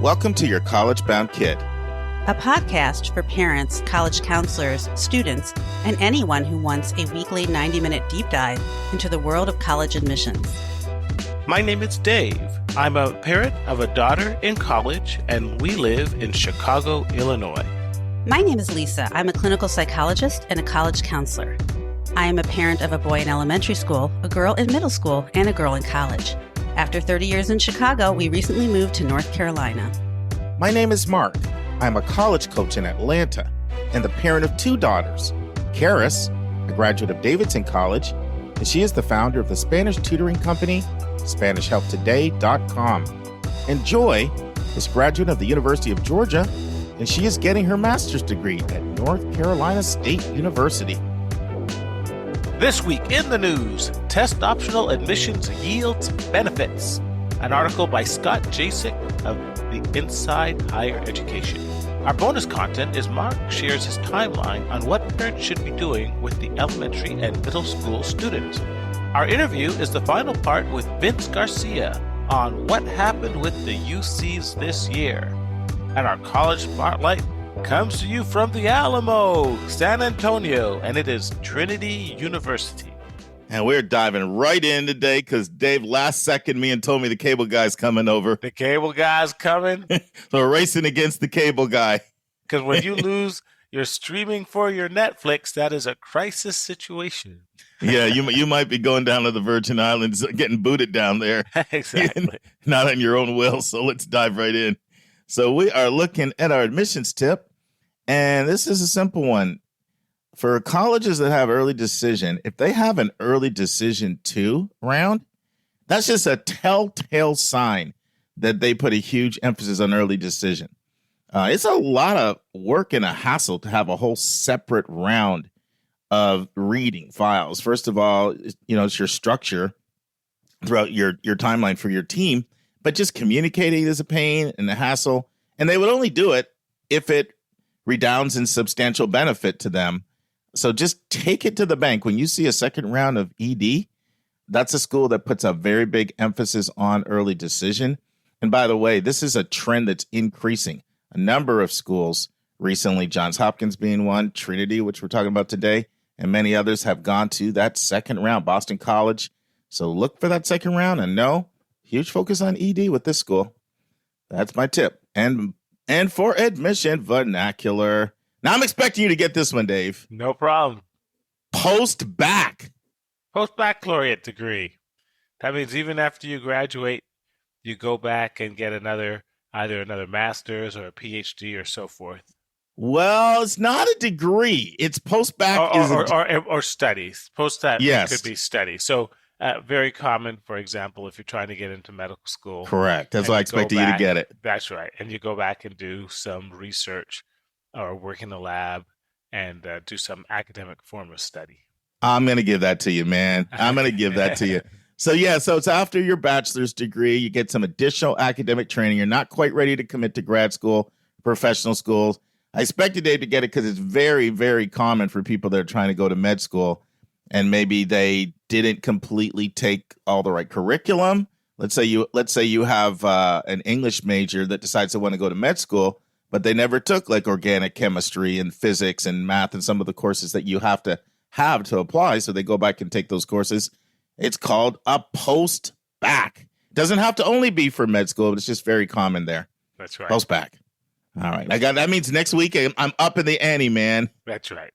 Welcome to Your College Bound Kid, a podcast for parents, college counselors, students, and anyone who wants a weekly 90-minute deep dive into the world of college admissions. My name is Dave. I'm a parent of a daughter in college, and we live in Chicago, Illinois. My name is Lisa. I'm a clinical psychologist and a college counselor. I am a parent of a boy in elementary school, a girl in middle school, and a girl in college. After 30 years in Chicago, we recently moved to North Carolina. My name is Mark. I'm a college coach in Atlanta and the parent of two daughters. Karis, a graduate of Davidson College, and she is the founder of the Spanish tutoring company, SpanishHelpToday.com. And Joy is a graduate of the University of Georgia, and she is getting her master's degree at North Carolina State University. This week in the news, test optional admissions yields benefits. An article by Scott Jaschik of the Inside Higher Education. Our bonus content is Mark shares his timeline on what parents should be doing with the elementary and middle school students. Our interview is the final part with Vince Garcia on what happened with the UCs this year. And our college spotlight comes to you from the Alamo, San Antonio, and it is Trinity University. And we're diving right in today because Dave last second me and told me the cable guy's coming over. The cable guy's coming? So we're racing against the cable guy. Because when you lose your streaming for your Netflix, that is a crisis situation. Yeah, you might be going down to the Virgin Islands, getting booted down there. Exactly. Not on your own will, so let's dive right in. So we are looking at our admissions tip. And this is a simple one. For colleges that have early decision, if they have an early decision 2 round, that's just a telltale sign that they put a huge emphasis on early decision. It's a lot of work and a hassle to have a whole separate round of reading files. First of all, it's your structure throughout your timeline for your team, but just communicating is a pain and a hassle. And they would only do it if it redounds in substantial benefit to them. So just take it to the bank. When you see a second round of ED, that's a school that puts a very big emphasis on early decision. And by the way, this is a trend that's increasing. A number of schools recently, Johns Hopkins being one, Trinity, which we're talking about today, and many others have gone to that second round, Boston College. So look for that second round and no, huge focus on ED with this school. That's my tip. And for admission vernacular. Now I'm expecting you to get this one, Dave. No problem. Post-bac. Post-baccalaureate degree. That means even after you graduate, you go back and get either another master's or a PhD or so forth. Well, it's not a degree. It's post-bac. Or studies. Post-bac yes. Could be studies. So very common, for example, if you're trying to get into medical school. Correct. That's why I expected you to get it. That's right. And you go back and do some research or work in the lab and do some academic form of study. I'm going to give that to you, man. I'm going to give that to you. So it's after your bachelor's degree, you get some additional academic training. You're not quite ready to commit to grad school, professional schools. I expected Dave to get it because it's very, very common for people that are trying to go to med school and maybe they didn't completely take all the right curriculum. Let's say you have an English major that decides to want to go to med school, but they never took like organic chemistry and physics and math and some of the courses that you have to apply. So they go back and take those courses. It's called a post-bac. Doesn't have to only be for med school, but it's just very common there. That's right. Post-bac. All right. That means next week I'm up in the ante, man. That's right.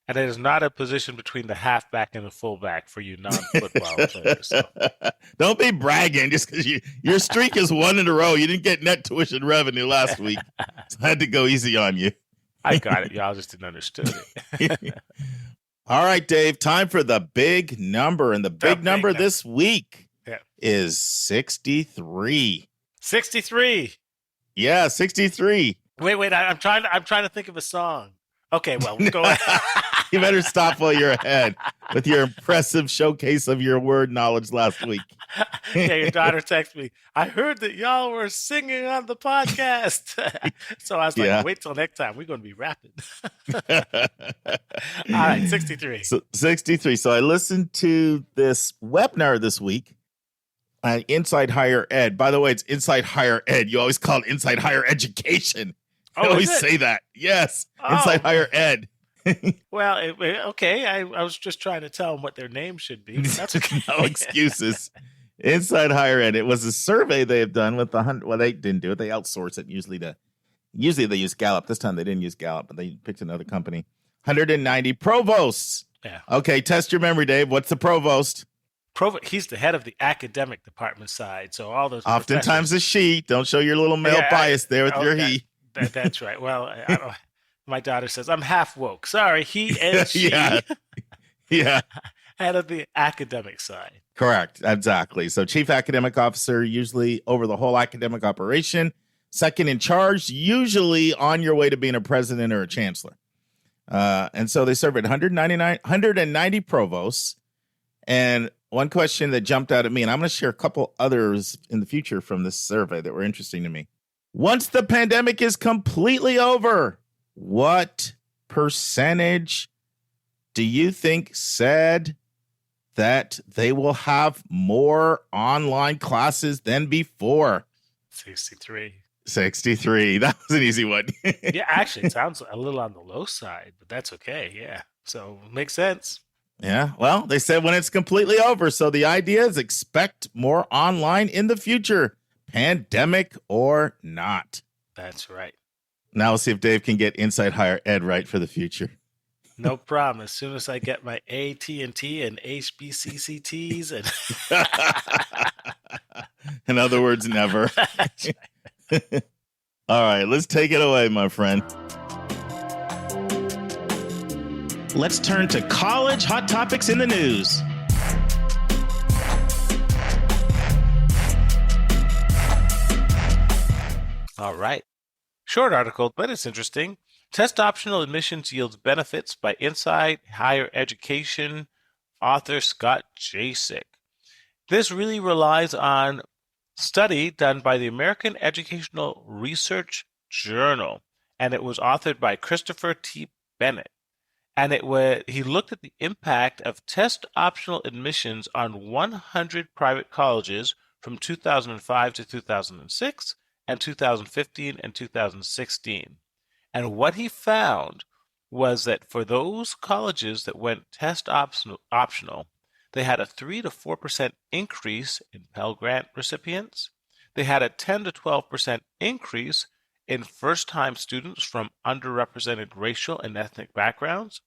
And it is not a position between the halfback and the fullback for you non-football players. So. Don't be bragging just because your streak is 1 in a row. You didn't get net tuition revenue last week. So I had to go easy on you. I got it. Y'all just didn't understand it. All right, Dave, time for the big number. And the big number this week is 63. 63. Yeah, 63. Wait. I'm trying to think of a song. Okay, well, go ahead. You better stop while you're ahead with your impressive showcase of your word knowledge last week. Yeah, your daughter texted me. I heard that y'all were singing on the podcast. So I was like, wait till next time. We're going to be rapping. All right, 63. So 63. So I listened to this webinar this week Inside higher ed. By the way, it's inside higher ed. You always call it inside higher education. I Oh, is always it? say that. Yes, Oh, inside higher ed. well, okay. I was just trying to tell them what their name should be. But that's okay. No excuses. Inside higher ed. It was a survey they have done with 100. Well, they didn't do it. They outsource it usually they use Gallup. This time they didn't use Gallup, but they picked another company. 190 provosts. Yeah. Okay, test your memory, Dave. What's the provost? He's the head of the academic department side. So all those Oftentimes a she. Don't show your little male bias there with your he. That's right. Well, my daughter says I'm half woke. Sorry, he and she. Yeah. Head of the academic side. Correct. Exactly. So chief academic officer, usually over the whole academic operation. Second in charge, usually on your way to being a president or a chancellor. And so they surveyed 190 provosts. And one question that jumped out at me, and I'm going to share a couple others in the future from this survey that were interesting to me. Once the pandemic is completely over, what percentage do you think said that they will have more online classes than before? 63. 63. That was an easy one. Yeah, actually, it sounds a little on the low side, but that's okay. Yeah. So makes sense. Yeah. Well, they said when it's completely over. So the idea is expect more online in the future, pandemic or not. That's right. Now we'll see if Dave can get inside higher ed right for the future. No problem. As soon as I get my AT&T and HBCCTs and in other words, never. All right, let's take it away, my friend. Let's turn to college hot topics in the news. All right. Short article, but it's interesting. Test optional admissions yields benefits by Inside Higher Education author Scott Jaschik. This really relies on study done by the American Educational Research Journal, and it was authored by Christopher T. Bennett. And he looked at the impact of test optional admissions on 100 private colleges from 2005 to 2006 and 2015 and 2016. And what he found was that for those colleges that went test optional, they had a 3 to 4% increase in Pell Grant recipients. They had a 10 to 12% increase in first-time students from underrepresented racial and ethnic backgrounds.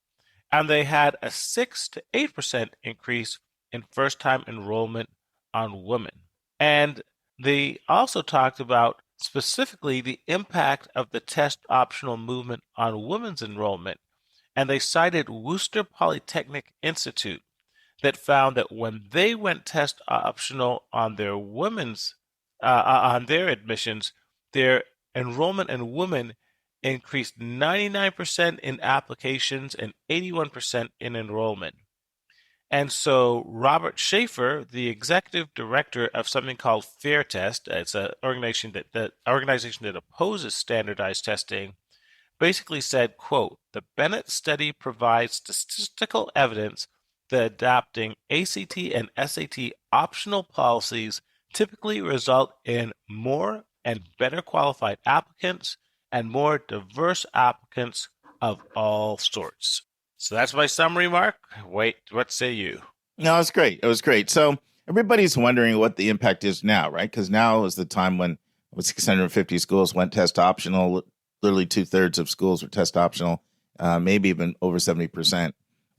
And they had a 6 to 8% increase in first-time enrollment on women. And they also talked about specifically the impact of the test optional movement on women's enrollment. And they cited Worcester Polytechnic Institute that found that when they went test optional on their on their admissions, their enrollment in women increased 99% in applications and 81% in enrollment. And so Robert Schaefer, the executive director of something called Fair Test, it's an organization that opposes standardized testing, basically said, quote, "The Bennett study provides statistical evidence that adopting ACT and SAT optional policies typically result in more and better qualified applicants and more diverse applicants of all sorts." So that's my summary, Mark. Wait, what say you? No, it was great. It was great. So everybody's wondering what the impact is now, right? Because now is the time when 650 schools went test optional. Literally 2/3 of schools were test optional, maybe even over 70%,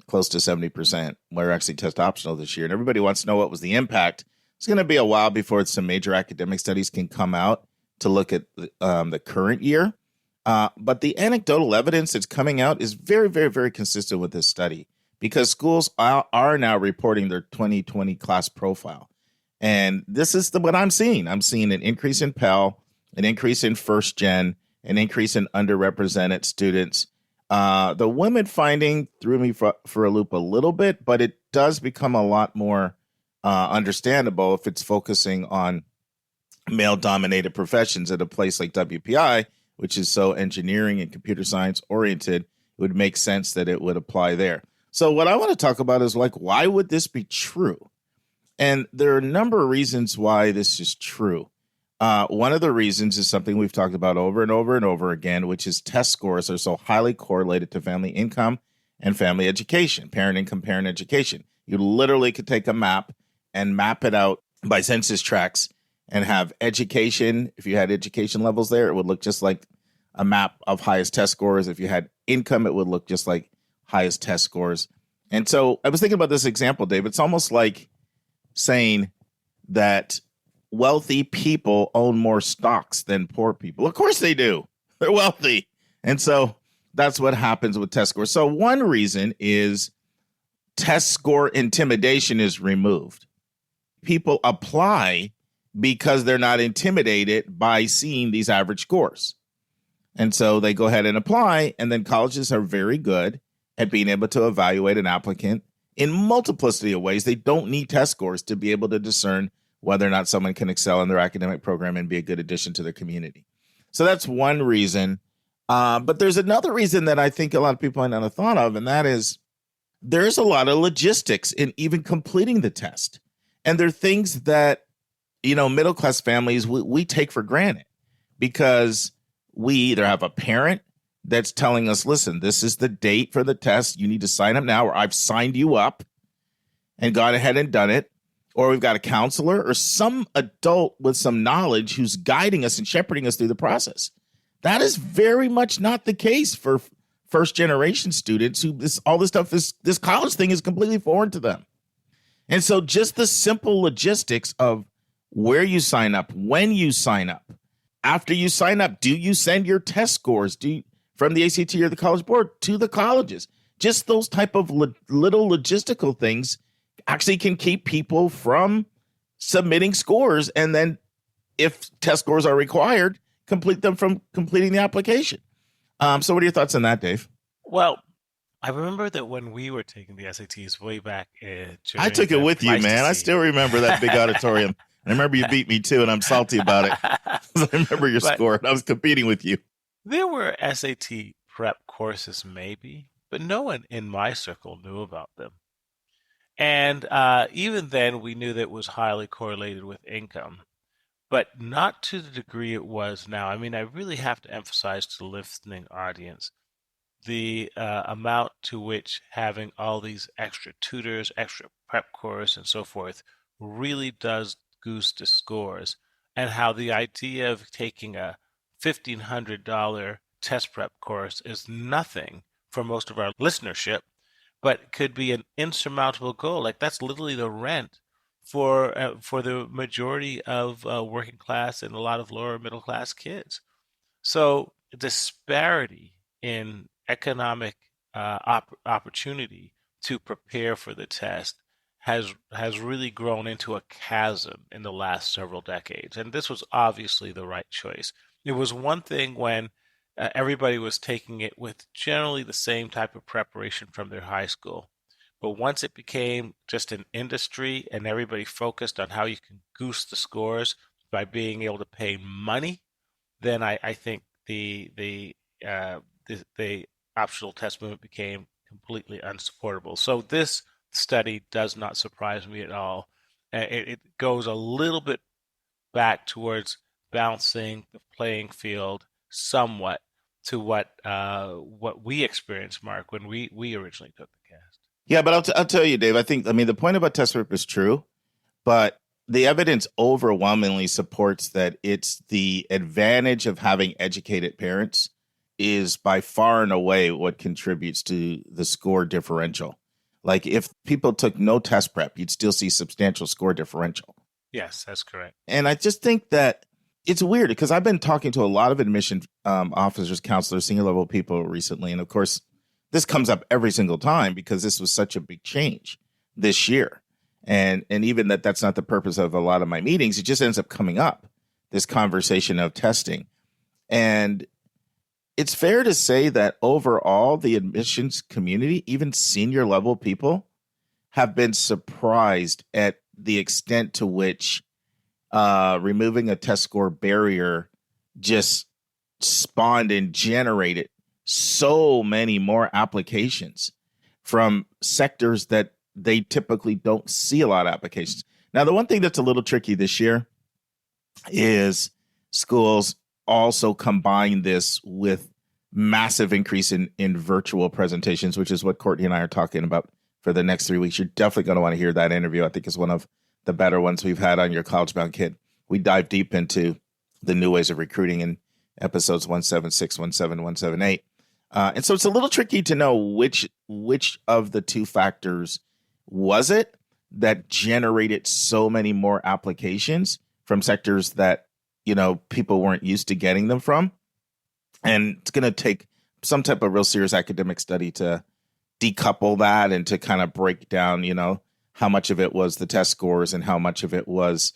close to 70% were actually test optional this year. And everybody wants to know what was the impact. It's going to be a while before some major academic studies can come out to look at the current year. But the anecdotal evidence that's coming out is very, very, very consistent with this study because schools are now reporting their 2020 class profile. And this is what I'm seeing. I'm seeing an increase in Pell, an increase in first gen, an increase in underrepresented students. The women finding threw me for a loop a little bit, but it does become a lot more understandable if it's focusing on male-dominated professions at a place like WPI, which is so engineering and computer science oriented. It would make sense that it would apply there. So what I want to talk about is why would this be true? And there are a number of reasons why this is true. One of the reasons is something we've talked about over and over and over again, which is test scores are so highly correlated to family income and family education, parent income, parent education. You literally could take a map and map it out by census tracts and have education. If you had education levels there, it would look just like a map of highest test scores. If you had income, it would look just like highest test scores. And so I was thinking about this example, Dave. It's almost like saying that wealthy people own more stocks than poor people. Of course they do. They're wealthy. And so that's what happens with test scores. So one reason is test score intimidation is removed. People apply because they're not intimidated by seeing these average scores. And so they go ahead and apply, and then colleges are very good at being able to evaluate an applicant in multiplicity of ways. They don't need test scores to be able to discern whether or not someone can excel in their academic program and be a good addition to their community. So that's one reason. But there's another reason that I think a lot of people might not have thought of, and that is there's a lot of logistics in even completing the test. And there are things that, middle-class families, we take for granted because we either have a parent that's telling us, listen, this is the date for the test. You need to sign up now, or I've signed you up and gone ahead and done it. Or we've got a counselor or some adult with some knowledge who's guiding us and shepherding us through the process. That is very much not the case for first generation students who this college thing is completely foreign to them. And so just the simple logistics of where you sign up, when you sign up, after you sign up, do you send your test scores from the ACT or the College Board to the colleges? Just those type of little logistical things actually can keep people from submitting scores, and then if test scores are required, complete them from completing the application. So what are your thoughts on that, Dave? Well, I remember that when we were taking the SATs way back I took it with you, man. I still remember that big auditorium. I remember you beat me too, and I'm salty about it. I remember your score, and I was competing with you. There were SAT prep courses maybe, but no one in my circle knew about them. And even then, we knew that it was highly correlated with income, but not to the degree it was now. I mean, I really have to emphasize to the listening audience the amount to which having all these extra tutors, extra prep course, and so forth really does goose the scores, and how the idea of taking a $1,500 test prep course is nothing for most of our listenership, but could be an insurmountable goal. Like that's literally the rent for the majority of working class and a lot of lower middle class kids. So disparity in economic opportunity to prepare for the test has really grown into a chasm in the last several decades. And this was obviously the right choice. It was one thing when everybody was taking it with generally the same type of preparation from their high school. But once it became just an industry and everybody focused on how you can goose the scores by being able to pay money, then I think the optional test movement became completely unsupportable. So this study does not surprise me at all. It goes a little bit back towards balancing the playing field somewhat to what we experienced, Mark, when we originally took the cast. Yeah, but I'll tell you, Dave, the point about test prep is true, but the evidence overwhelmingly supports that it's the advantage of having educated parents is by far and away what contributes to the score differential. Like if people took no test prep, you'd still see substantial score differential. Yes, that's correct. And I just think that it's weird because I've been talking to a lot of admission officers, counselors, senior level people recently. And of course, this comes up every single time because this was such a big change this year. And even that's not the purpose of a lot of my meetings. It just ends up coming up, this conversation of testing. And it's fair to say that overall, the admissions community, even senior level people, have been surprised at the extent to which removing a test score barrier just spawned and generated so many more applications from sectors that they typically don't see a lot of applications. Now, the one thing that's a little tricky this year is schools also combine this with massive increase in virtual presentations, which is what Courtney and I are talking about for the next 3 weeks. You're definitely going to want to hear that interview. I think it's one of the better ones we've had on Your College Bound Kid. We dive deep into the new ways of recruiting in episodes 176, 177, 178. And so it's a little tricky to know which of the two factors was it that generated so many more applications from sectors that, people weren't used to getting them from. And it's going to take some type of real serious academic study to decouple that and to kind of break down, how much of it was the test scores and how much of it was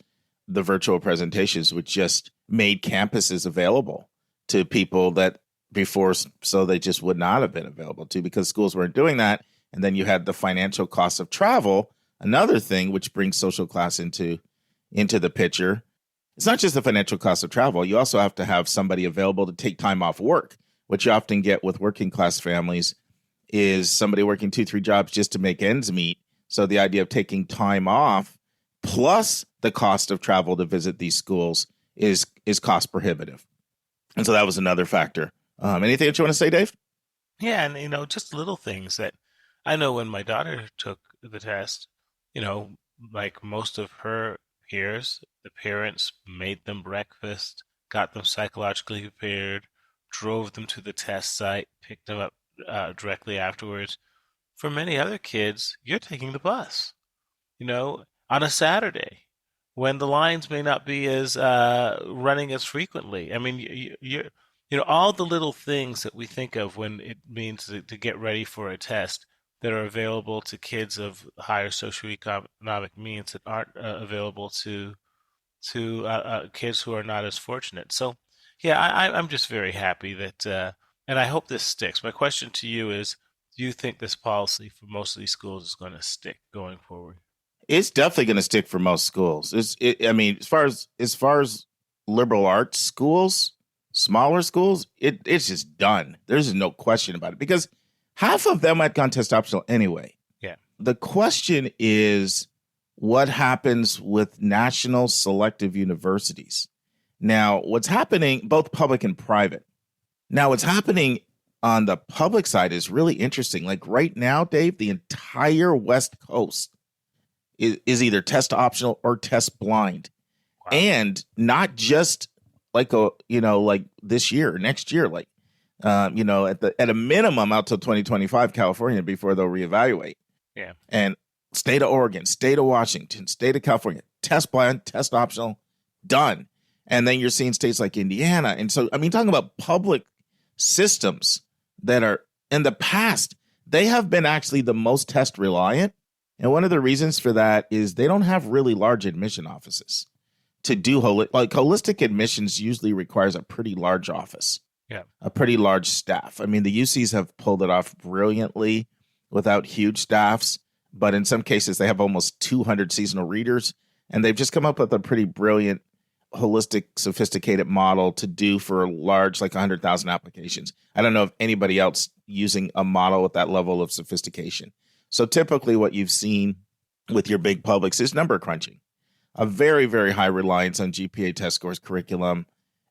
the virtual presentations, which just made campuses available to people that before, so they just would not have been available to, because schools weren't doing that. And then you had the financial cost of travel, another thing which brings social class into the picture. It's not just the financial cost of travel. You also have to have somebody available to take time off work. What you often get with working class families is somebody working 2-3 jobs just to make ends meet. So the idea of taking time off plus the cost of travel to visit these schools is cost prohibitive. And so that was another factor. Anything that you want to say, Dave? Yeah, and just little things that I know when my daughter took the test, like most of her peers, the parents made them breakfast, got them psychologically prepared, drove them to the test site, picked them up directly afterwards. For many other kids, you're taking the bus, on a Saturday when the lines may not be as running as frequently. I mean, you're all the little things that we think of when it means to get ready for a test that are available to kids of higher socioeconomic means that aren't available to kids who are not as fortunate. So, yeah, I'm just very happy that, and I hope this sticks. My question to you is, do you think this policy for most of these schools is going to stick going forward? It's definitely going to stick for most schools. As far as liberal arts schools, smaller schools, it's just done. There's no question about it, because half of them had gone test optional anyway. Yeah. The question is, what happens with national selective universities? Now, what's happening, both public and private. Now, what's happening on the public side is really interesting. Like right now, Dave, the entire West Coast is either test optional or test blind. Wow. And not just like this year, next year, at a minimum out till 2025, California, before they'll reevaluate. Yeah. And state of Oregon, state of Washington, state of California, test blind, test optional, done. And then you're seeing states like Indiana. And so, talking about public systems that are in the past, they have been actually the most test reliant. And one of the reasons for that is they don't have really large admission offices to do holistic admissions usually requires a pretty large office. Yeah. A pretty large staff. The UCs have pulled it off brilliantly without huge staffs, but in some cases they have almost 200 seasonal readers, and they've just come up with a pretty brilliant, holistic, sophisticated model to do for large, like 100,000 applications. I don't know of anybody else using a model with that level of sophistication. So typically what you've seen with your big publics is number crunching, a very, very high reliance on GPA test scores curriculum,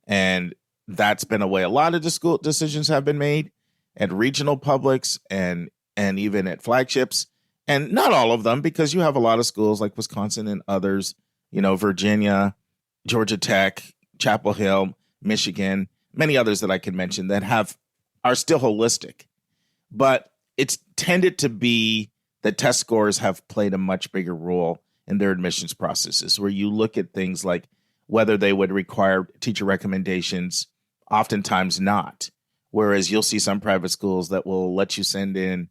and that's been a way a lot of the school decisions have been made at regional publics and even at flagships, and not all of them, because you have a lot of schools like Wisconsin and others, Virginia, Georgia Tech, Chapel Hill, Michigan, many others that I can mention that are still holistic, but it's tended to be that test scores have played a much bigger role in their admissions processes, where you look at things like whether they would require teacher recommendations. Oftentimes not. Whereas you'll see some private schools that will let you send in,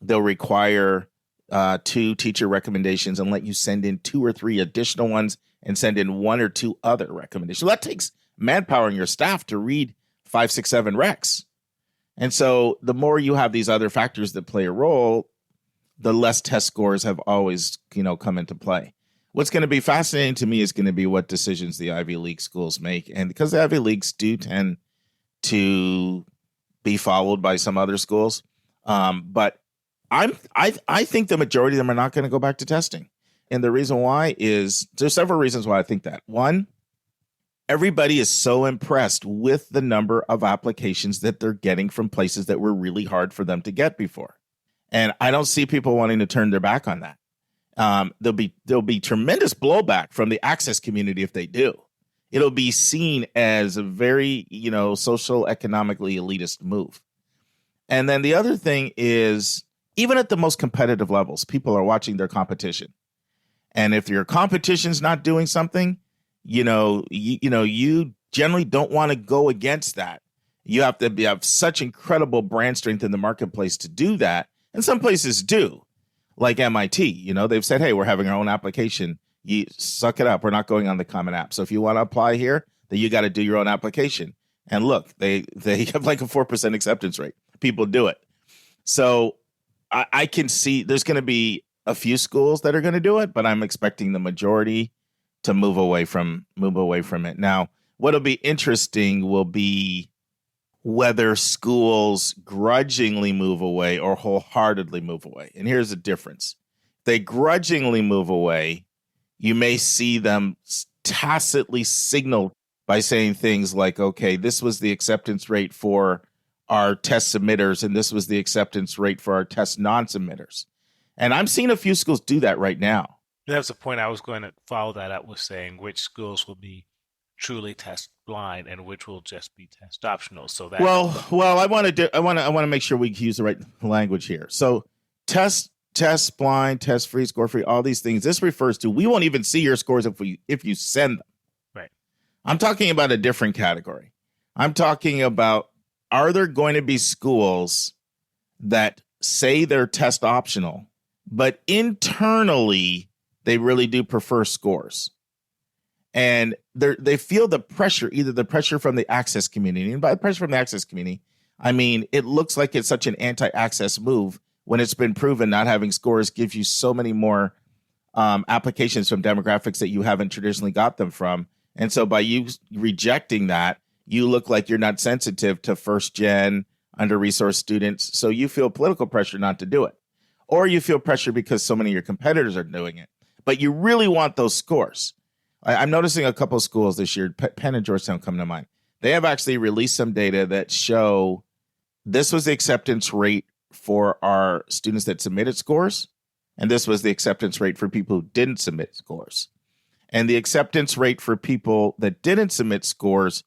they'll require 2 teacher recommendations and let you send in 2 or 3 additional ones and send in 1 or 2 other recommendations. So that takes manpower in your staff to read 5, 6, 7 recs. And so the more you have these other factors that play a role, the less test scores have always, come into play. What's going to be fascinating to me is going to be what decisions the Ivy League schools make. And because the Ivy Leagues do tend to be followed by some other schools, but I think the majority of them are not going to go back to testing. And the reason why is there's several reasons why I think that. One, everybody is so impressed with the number of applications that they're getting from places that were really hard for them to get before. And I don't see people wanting to turn their back on that. There'll be tremendous blowback from the access community if they do. It'll be seen as a very, social, economically elitist move. And then the other thing is, even at the most competitive levels, people are watching their competition. And if your competition's not doing something, you generally don't want to go against that. You have to have such incredible brand strength in the marketplace to do that. And some places do, like MIT. They've said, hey, we're having our own application. You suck it up. We're not going on the Common App. So if you want to apply here, then you got to do your own application. And look, they have like a 4% acceptance rate. People do it. So I can see there's going to be a few schools that are going to do it, but I'm expecting the majority to move away from it. Now, what'll be interesting will be whether schools grudgingly move away or wholeheartedly move away. And here's the difference. They grudgingly move away. You may see them tacitly signal by saying things like, okay, this was the acceptance rate for our test submitters, and this was the acceptance rate for our test non-submitters. And I'm seeing a few schools do that right now. That's the point I was going to follow that up with, saying which schools will be truly test blind and which will just be test optional. So that I want to make sure we use the right language here. So test blind, test free, score free, all these things. This refers to we won't even see your scores if you send them. Right. I'm talking about a different category. I'm talking about, are there going to be schools that say they're test optional, but internally they really do prefer scores? And they feel the pressure, either the pressure from the access community. And by pressure from the access community, I mean, it looks like it's such an anti-access move when it's been proven not having scores gives you so many more applications from demographics that you haven't traditionally got them from. And so by you rejecting that, you look like you're not sensitive to first-gen, under-resourced students. So you feel political pressure not to do it. Or you feel pressure because so many of your competitors are doing it. But you really want those scores. I'm noticing a couple of schools this year, Penn and Georgetown come to mind. They have actually released some data that show this was the acceptance rate for our students that submitted scores, and this was the acceptance rate for people who didn't submit scores. And the acceptance rate for people that didn't submit scores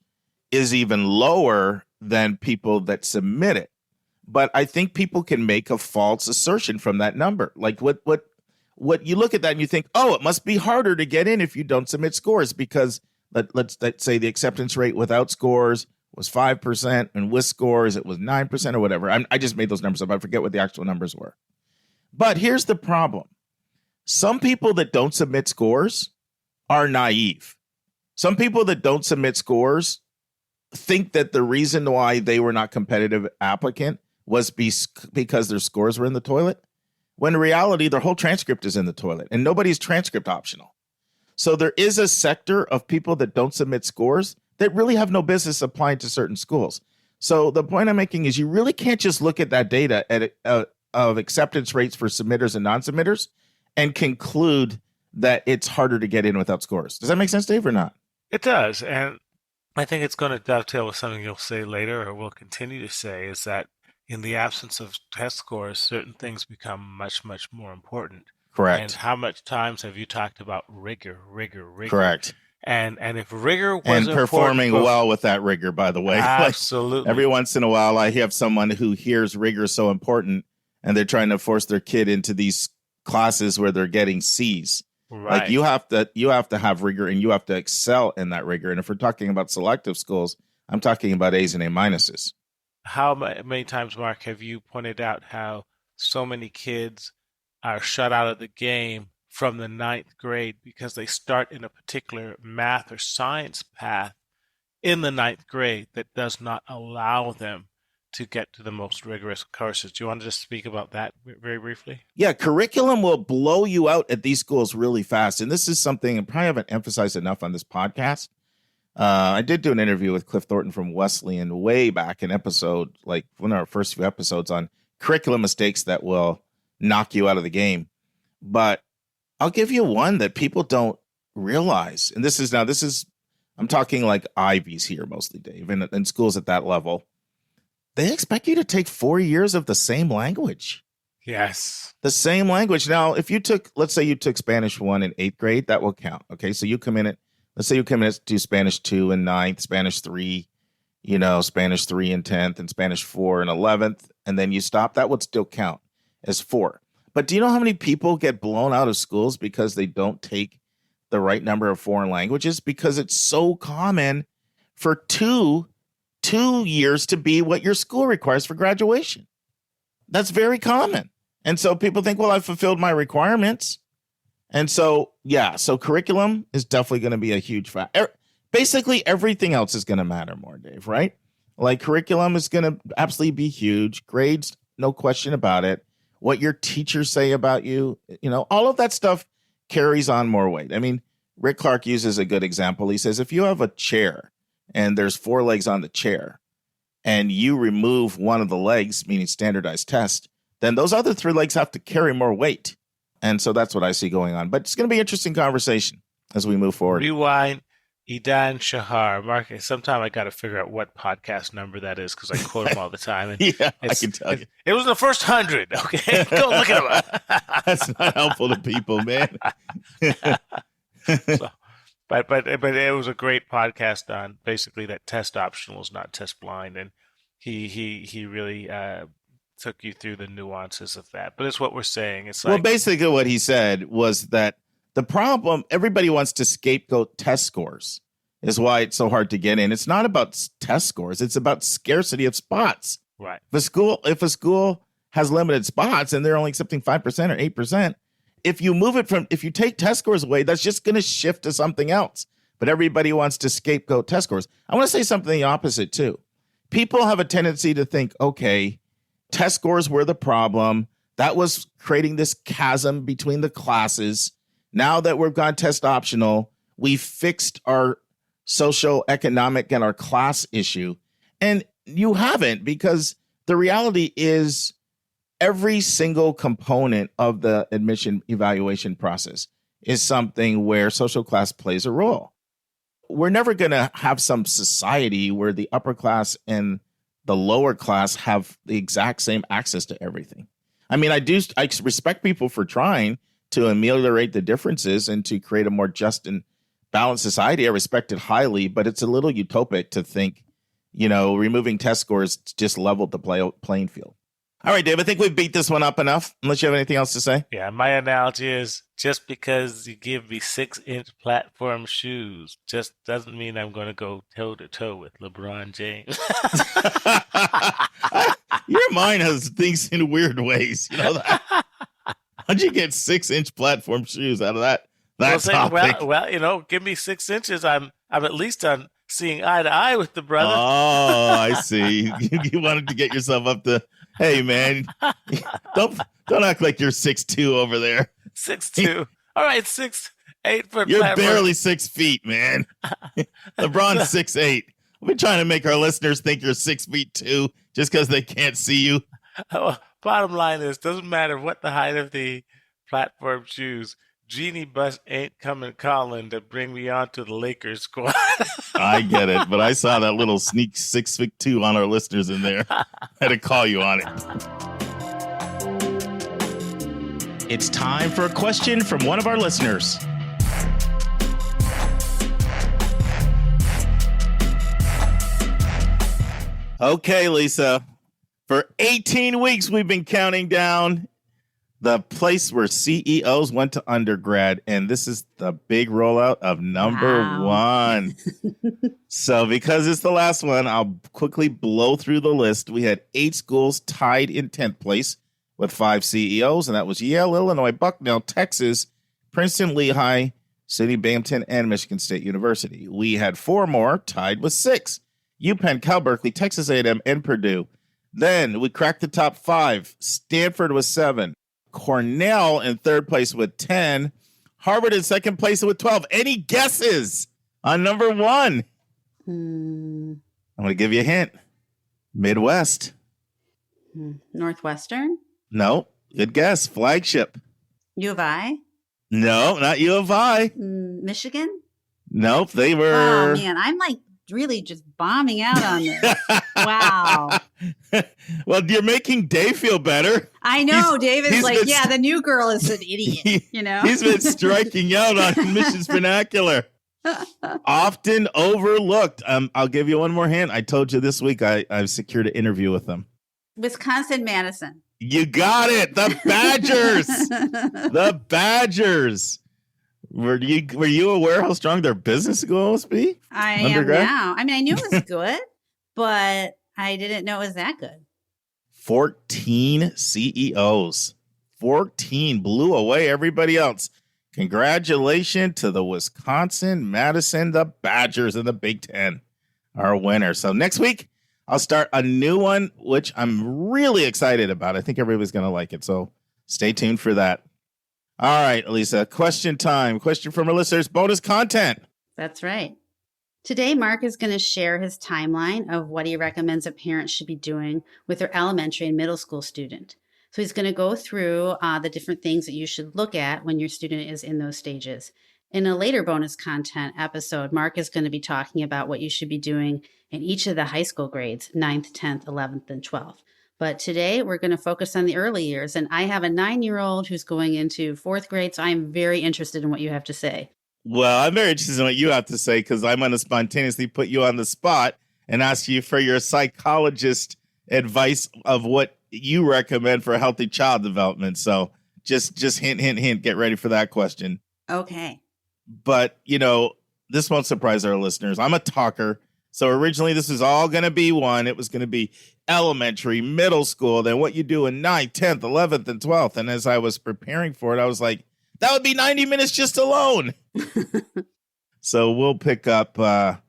is even lower than people that submit it. But I think people can make a false assertion from that number. Like what you look at that and you think, oh, it must be harder to get in if you don't submit scores, because let's say the acceptance rate without scores was 5% and with scores it was 9% or whatever. I just made those numbers up. I forget what the actual numbers were. But here's the problem. Some people that don't submit scores are naive. Some people that don't submit scores think that the reason why they were not competitive applicant was because their scores were in the toilet, when in reality, their whole transcript is in the toilet and nobody's transcript optional. So there is a sector of people that don't submit scores that really have no business applying to certain schools. So the point I'm making is you really can't just look at that data of acceptance rates for submitters and non-submitters and conclude that it's harder to get in without scores. Does that make sense, Dave, or not? It does. And I think it's going to dovetail with something you'll say later, or will continue to say, is that in the absence of test scores, certain things become much, much more important. Correct. And how much times have you talked about rigor? Correct. And if rigor was and performing well with that rigor, by the way. Absolutely. Like every once in a while, I have someone who hears rigor is so important, and they're trying to force their kid into these classes where they're getting C's. Right. Like you have to have rigor, and you have to excel in that rigor. And if we're talking about selective schools, I'm talking about A's and A minuses. How many times, Mark, have you pointed out how so many kids are shut out of the game from the ninth grade because they start in a particular math or science path in the ninth grade that does not allow them to get to the most rigorous courses? Do you want to just speak about that very briefly? Yeah, curriculum will blow you out at these schools really fast. And this is something I probably haven't emphasized enough on this podcast. I did do an interview with Cliff Thornton from Wesleyan way back in episode, like one of our first few episodes on curriculum mistakes that will knock you out of the game. But I'll give you one that people don't realize. And I'm talking like Ivies here mostly, Dave, and in schools at that level. They expect you to take 4 years of the same language. Yes. The same language. Now, if let's say you took Spanish 1 in 8th grade, that will count. Okay. So let's say you come in to Spanish 2 in 9th, Spanish 3, Spanish 3 in 10th, and Spanish 4 in 11th, and then you stop, that would still count as 4. But do you know how many people get blown out of schools because they don't take the right number of foreign languages? Because it's so common for two years to be what your school requires for graduation. That's very common. And so people think, well, I've fulfilled my requirements. And so, so curriculum is definitely going to be a huge factor. Basically, everything else is going to matter more, Dave, right? Like curriculum is going to absolutely be huge. Grades, no question about it. What your teachers say about you, all of that stuff carries on more weight. I mean, Rick Clark uses a good example. He says, if you have a chair and there's 4 legs on the chair and you remove one of the legs, meaning standardized test, then those other 3 legs have to carry more weight. And so that's what I see going on. But it's going to be an interesting conversation as we move forward. Rewind. Idan Shahar. Mark, sometime I got to figure out what podcast number that is because I quote him all the time. And yeah, I can tell you. It was the first 100. Okay, go look at him. That's not helpful to people, man. But it was a great podcast on basically that test optional is not test blind, and he really took you through the nuances of that. But it's what we're saying. It's like, basically what he said was that the problem, everybody wants to scapegoat test scores, is why it's so hard to get in. It's not about test scores. It's about scarcity of spots. Right. If a school has limited spots and they're only accepting 5% or 8%, if you take test scores away, that's just going to shift to something else. But everybody wants to scapegoat test scores. I want to say something the opposite too. People have a tendency to think, okay, test scores were the problem. That was creating this chasm between the classes. Now that we've got test optional, we fixed our social, economic, and our class issue. And you haven't, because the reality is every single component of the admission evaluation process is something where social class plays a role. We're never going to have some society where the upper class and the lower class have the exact same access to everything. I mean, I respect people for trying to ameliorate the differences and to create a more just and balanced society. I respect it highly, but it's a little utopic to think, removing test scores just leveled the playing field. All right, Dave, I think we've beat this one up enough, unless you have anything else to say. Yeah, my analogy is just because you give me 6-inch platform shoes just doesn't mean I'm going to go toe-to-toe with LeBron James. Your mind has things in weird ways. You know that? How'd you get 6-inch platform shoes out of that topic? Well, give me 6 inches. I'm at least on seeing eye to eye with the brother. Oh, I see. You wanted to get yourself up to, hey, man, don't act like you're 6'2" over there. 6'2". All right, 6'8" foot. You're barely 6 feet, man. LeBron's 6'8". We're trying to make our listeners think you're 6'2" just because they can't see you. Bottom line is, doesn't matter what the height of the platform shoes, Jeannie Buss ain't coming calling to bring me onto the Lakers squad. I get it, but I saw that little sneak 6'2" on our listeners in there. I had to call you on it. It's time for a question from one of our listeners. Okay, Lisa. For 18 weeks, we've been counting down the place where CEOs went to undergrad, and this is the big rollout of number one. So because it's the last one, I'll quickly blow through the list. We had 8 schools tied in 10th place with 5 CEOs, and that was Yale, Illinois, Bucknell, Texas, Princeton, Lehigh, City, Binghamton, and Michigan State University. We had 4 more tied with 6. UPenn, Cal Berkeley, Texas A&M, and Purdue. Then we cracked the top 5. Stanford was 7. Cornell in 3rd place with 10. Harvard in 2nd place with 12. Any guesses on number 1? I'm going to give you a hint. Midwest. Northwestern? No. Good guess. Flagship. U of I? No, not U of I. Michigan? Nope, they were. Oh, man. I'm like really just bombing out on this. Wow. Well, you're making Dave feel better. I know. Dave is like, been the new girl is an idiot, you know? He's been striking out on Mission's vernacular. Often overlooked. I'll give you one more hint. I told you this week I've secured an interview with them. Wisconsin-Madison. You got it. The Badgers. The Badgers. Were you aware how strong their business school must be? I am now. I mean, I knew it was good, but I didn't know it was that good. 14 CEOs. 14 blew away everybody else. Congratulations to the Wisconsin-Madison, the Badgers in the Big Ten, our winner. So next week, I'll start a new one, which I'm really excited about. I think everybody's going to like it. So stay tuned for that. All right, Elisa, question time. Question from our listeners, bonus content. That's right. Today, Mark is going to share his timeline of what he recommends a parent should be doing with their elementary and middle school student. So he's going to go through the different things that you should look at when your student is in those stages. In a later bonus content episode, Mark is going to be talking about what you should be doing in each of the high school grades, 9th, 10th, 11th, and 12th. But today we're going to focus on the early years. And I have a 9-year-old who's going into 4th grade. So I'm very interested in what you have to say. Well, I'm very interested in what you have to say because I'm going to spontaneously put you on the spot and ask you for your psychologist advice of what you recommend for healthy child development. So just hint, hint, hint. Get ready for that question. Okay. But, this won't surprise our listeners. I'm a talker. So originally this was all going to be one. It was going to be elementary, middle school, then what you do in 9th, 10th, 11th, and 12th. And as I was preparing for it, I was like, that would be 90 minutes just alone. So we'll pick up 9th,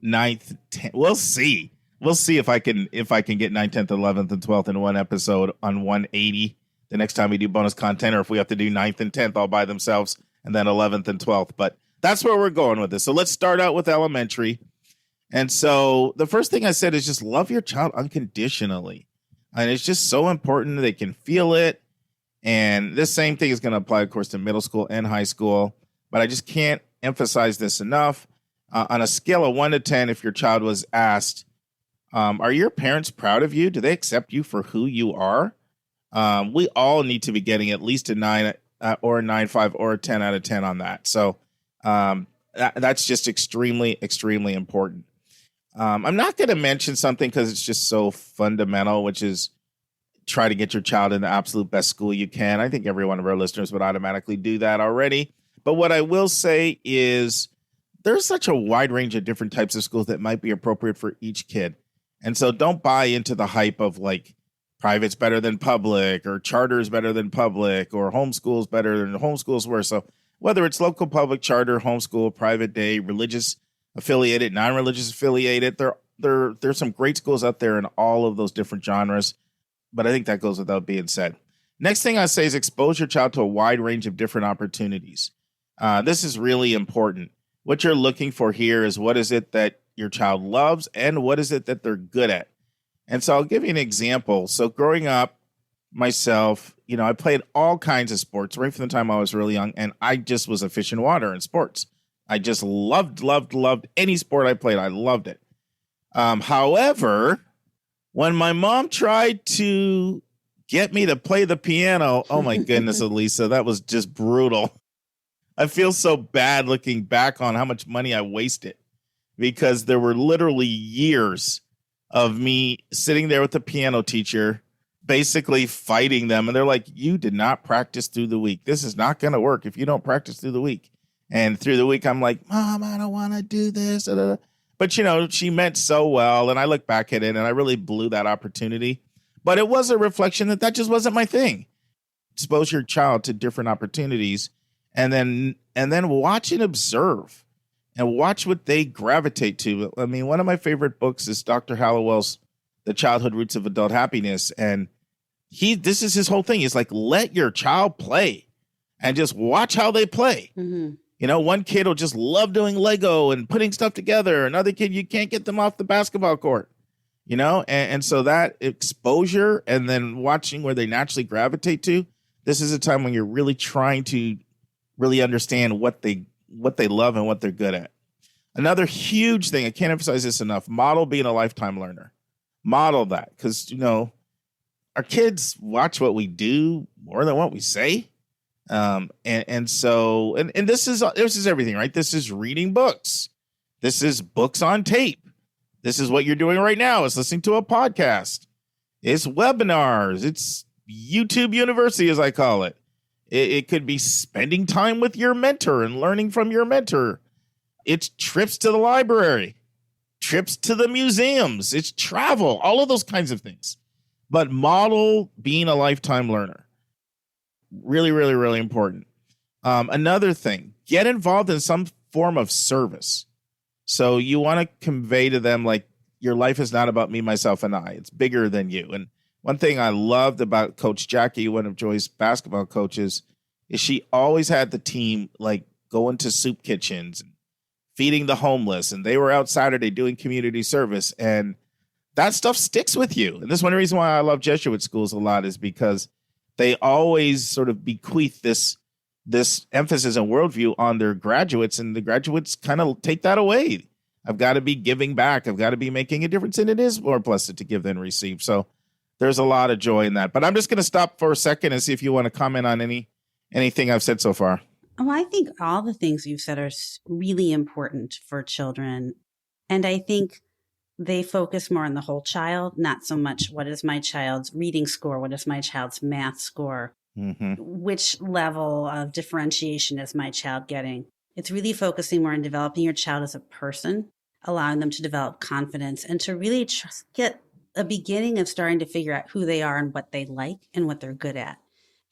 10th. We'll see. We'll see if I can get 9th, 10th, 11th, and 12th in one episode on 180 the next time we do bonus content, or if we have to do 9th and 10th all by themselves and then 11th and 12th. But that's where we're going with this. So let's start out with elementary. And so the first thing I said is just love your child unconditionally. And it's just so important. They can feel it. And this same thing is going to apply, of course, to middle school and high school. But I just can't emphasize this enough. On a scale of 1 to 10, if your child was asked, are your parents proud of you? Do they accept you for who you are? We all need to be getting at least a 9 or a 9.5 or a 10 out of 10 on that. So that's just extremely, extremely important. I'm not going to mention something because it's just so fundamental, which is try to get your child in the absolute best school you can. I think every one of our listeners would automatically do that already. But what I will say is there's such a wide range of different types of schools that might be appropriate for each kid. And so don't buy into the hype of like private's better than public or charter is better than public or homeschool's better than homeschool's worse. So whether it's local public, charter, homeschool, private day, religious affiliated, non-religious affiliated, there's some great schools out there in all of those different genres. But I think that goes without being said. Next thing I say is expose your child to a wide range of different opportunities. This is really important. What you're looking for here is what is it that your child loves and what is it that they're good at. And so I'll give you an example. So growing up myself, I played all kinds of sports right from the time I was really young. And I just was a fish in water in sports. I just loved any sport I played. I loved it. However, when my mom tried to get me to play the piano, oh my goodness, Elisa, that was just brutal. I feel so bad looking back on how much money I wasted because there were literally years of me sitting there with the piano teacher, basically fighting them. And they're like, you did not practice through the week. This is not going to work if you don't practice through the week. And through the week, I'm like, Mom, I don't want to do this. But, she meant so well. And I look back at it and I really blew that opportunity. But it was a reflection that just wasn't my thing. Expose your child to different opportunities and then watch and observe and watch what they gravitate to. I mean, one of my favorite books is Dr. Hallowell's The Childhood Roots of Adult Happiness. And this is his whole thing. He's like, let your child play and just watch how they play. Mm-hmm. One kid will just love doing Lego and putting stuff together. Another kid, you can't get them off the basketball court, and so that exposure and then watching where they naturally gravitate to. This is a time when you're really trying to really understand what they love and what they're good at. Another huge thing, I can't emphasize this enough, model being a lifetime learner. Model that, because, our kids watch what we do more than what we say. So this is everything, right? This is reading books. This is books on tape. This is what you're doing right now. It's listening to a podcast. It's webinars. It's YouTube University, as I call it. It could be spending time with your mentor and learning from your mentor. It's trips to the library, trips to the museums. It's travel, all of those kinds of things. But model being a lifetime learner. Really, really, really important. Another thing, get involved in some form of service. So you want to convey to them, like, your life is not about me, myself, and I. It's bigger than you. And one thing I loved about Coach Jackie, one of Joy's basketball coaches, is she always had the team like going to soup kitchens and feeding the homeless. And they were out Saturday doing community service. And that stuff sticks with you. And this is one reason why I love Jesuit schools a lot, is because they always sort of bequeath this emphasis and worldview on their graduates, and the graduates kind of take that away. I've got to be giving back. I've got to be making a difference. And it is more blessed to give than receive. So there's a lot of joy in that. But I'm just going to stop for a second and see if you want to comment on anything I've said so far. Oh, I think all the things you've said are really important for children. And I think they focus more on the whole child, not so much what is my child's reading score, what is my child's math score, which level of differentiation is my child getting. It's really focusing more on developing your child as a person, allowing them to develop confidence and to really get a beginning of starting to figure out who they are and what they like and what they're good at.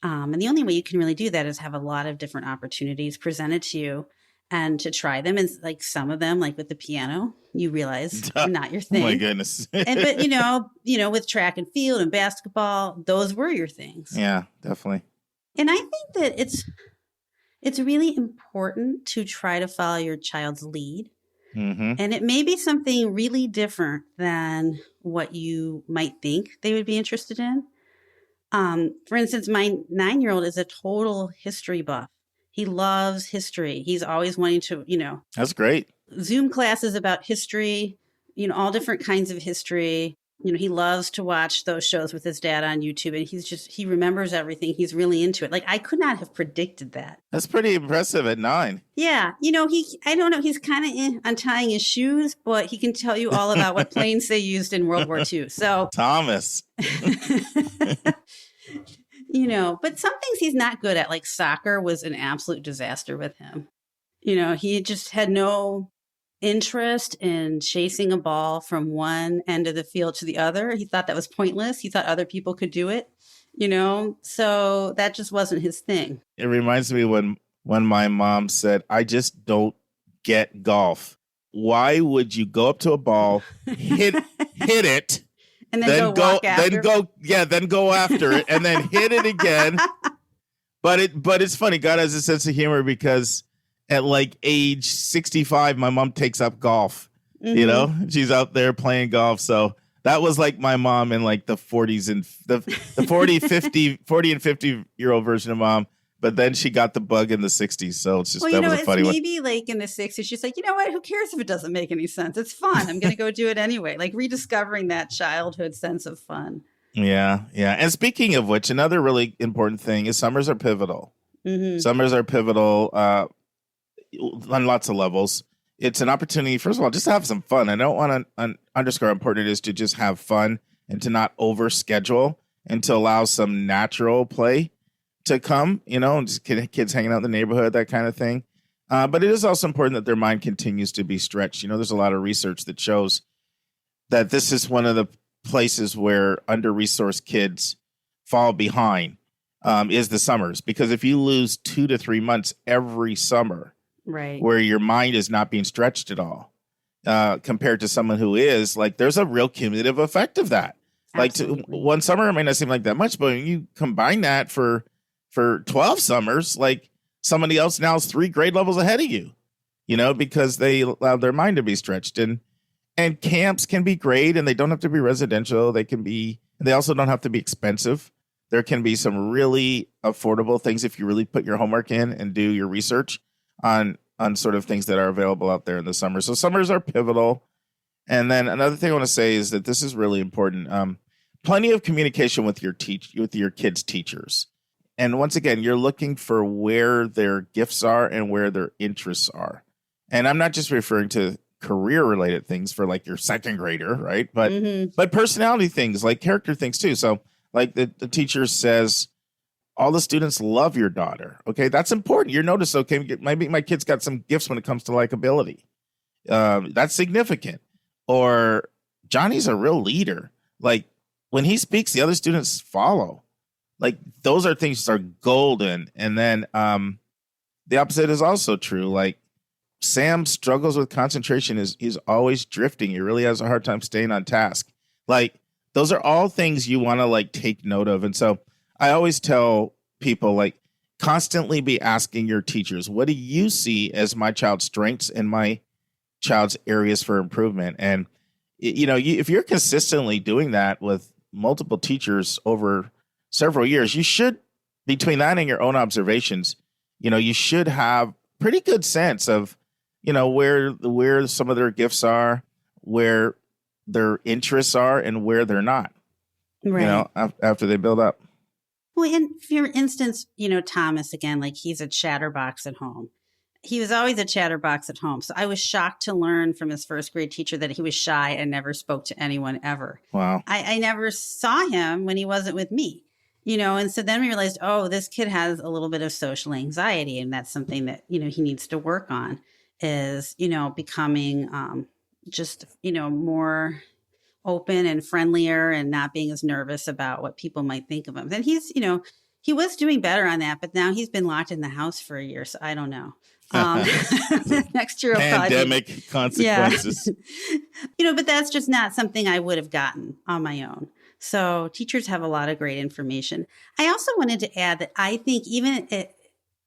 And the only way you can really do that is have a lot of different opportunities presented to you and to try them. And like some of them, like with the piano, you realize not your thing. Oh my goodness. But with track and field and basketball, those were your things. Yeah, definitely. And I think that it's really important to try to follow your child's lead. Mm-hmm. And it may be something really different than what you might think they would be interested in. For instance, my 9-year-old is a total history buff. He loves history. He's always wanting to, That's great. Zoom classes about history, all different kinds of history. He loves to watch those shows with his dad on YouTube, and he remembers everything. He's really into it. Like, I could not have predicted that. That's pretty impressive at 9. Yeah. I don't know. He's kind of untying his shoes, but he can tell you all about what planes they used in World War II. So Thomas. But some things he's not good at, like soccer was an absolute disaster with him. He just had no interest in chasing a ball from one end of the field to the other. He thought that was pointless. He thought other people could do it, so that just wasn't his thing. It reminds me when my mom said, I just don't get golf. Why would you go up to a ball, hit it, and then go after it, and then hit it again? But it's funny. God has a sense of humor, because at like age 65, my mom takes up golf. Mm-hmm. She's out there playing golf. So that was like my mom in like the 40s and the 40 and 50-year-old version of mom. But then she got the bug in the 60s. So it's just, that was a funny one. Maybe like in the 60s, she's like, you know what? Who cares if it doesn't make any sense? It's fun. I'm going to go do it anyway. Like rediscovering that childhood sense of fun. Yeah. Yeah. And speaking of which, another really important thing is summers are pivotal. Mm-hmm. Summers are pivotal on lots of levels. It's an opportunity, first of all, just to have some fun. I don't want to underscore how important it is to just have fun and to not overschedule and to allow some natural play to come, just kids hanging out in the neighborhood, that kind of thing. But it is also important that their mind continues to be stretched. There's a lot of research that shows that this is one of the places where under-resourced kids fall behind, is the summers. Because if you lose 2 to 3 months every summer, right, where your mind is not being stretched at all, compared to someone who is, like, there's a real cumulative effect of that. Absolutely. Like one summer, it may not seem like that much, but when you combine that for 12 summers, like somebody else now is 3 grade levels ahead of you, because they allow their mind to be stretched. And camps can be great, and they don't have to be residential. They also don't have to be expensive. there can be some really affordable things if you really put your homework in and do your research on sort of things that are available out there in the summer. So summers are pivotal. And then another thing I want to say is that this is really important. Plenty of communication with your kids' teachers. And once again, you're looking for where their gifts are and where their interests are. And I'm not just referring to career related things for like your second grader, right? But personality things, like character things too. So like the teacher says, all the students love your daughter. Okay, that's important. You notice, okay, maybe my kid's got some gifts when it comes to likability. That's significant. Or Johnny's a real leader. Like when he speaks, the other students follow. Like those are things that are golden. And then the opposite is also true. Like Sam struggles with concentration. He's always drifting. He really has a hard time staying on task. Like those are all things you want to like take note of. And so I always tell people, like, constantly be asking your teachers, what do you see as my child's strengths and my child's areas for improvement? And, if you're consistently doing that with multiple teachers over several years, you should, between that and your own observations, you should have pretty good sense of, where some of their gifts are, where their interests are, and where they're not, right. After they build up. Well, and for instance, Thomas, again, like he's a chatterbox at home. He was always a chatterbox at home. So I was shocked to learn from his first grade teacher that he was shy and never spoke to anyone ever. Wow. I never saw him when he wasn't with me, and so then we realized, oh, this kid has a little bit of social anxiety. And that's something that, he needs to work on is, becoming just, more open and friendlier and not being as nervous about what people might think of him. Then he's, he was doing better on that, but now he's been locked in the house for a year. So I don't know. Next year, pandemic consequences. Yeah. But that's just not something I would have gotten on my own. So teachers have a lot of great information. I also wanted to add that I think even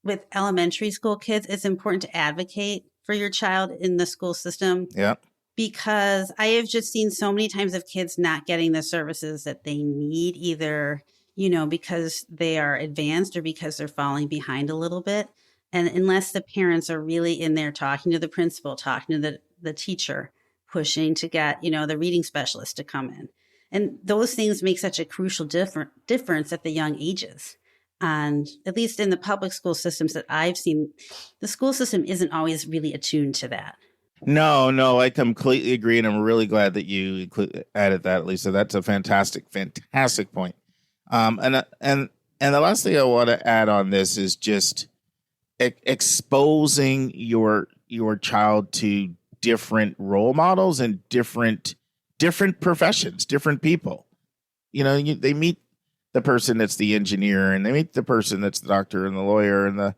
with elementary school kids, it's important to advocate for your child in the school system. Yeah. Because I have just seen so many times of kids not getting the services that they need, either, because they are advanced or because they're falling behind a little bit. And unless the parents are really in there talking to the principal, talking to the teacher, pushing to get, the reading specialist to come in. And those things make such a crucial difference at the young ages. And at least in the public school systems that I've seen, the school system isn't always really attuned to that. No, I completely agree. And I'm really glad that you added that, Lisa. That's a fantastic point. And the last thing I want to add on this is just exposing your child to different role models and different professions, different people. They meet the person that's the engineer, and they meet the person that's the doctor and the lawyer and the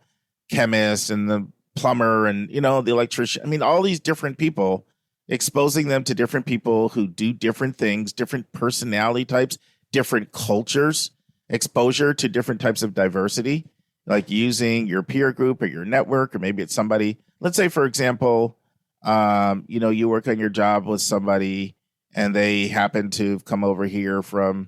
chemist and the plumber and, the electrician. I mean, all these different people, exposing them to different people who do different things, different personality types, different cultures, exposure to different types of diversity, like using your peer group or your network, or maybe it's somebody, let's say, for example, you work on your job with somebody and they happen to have come over here from,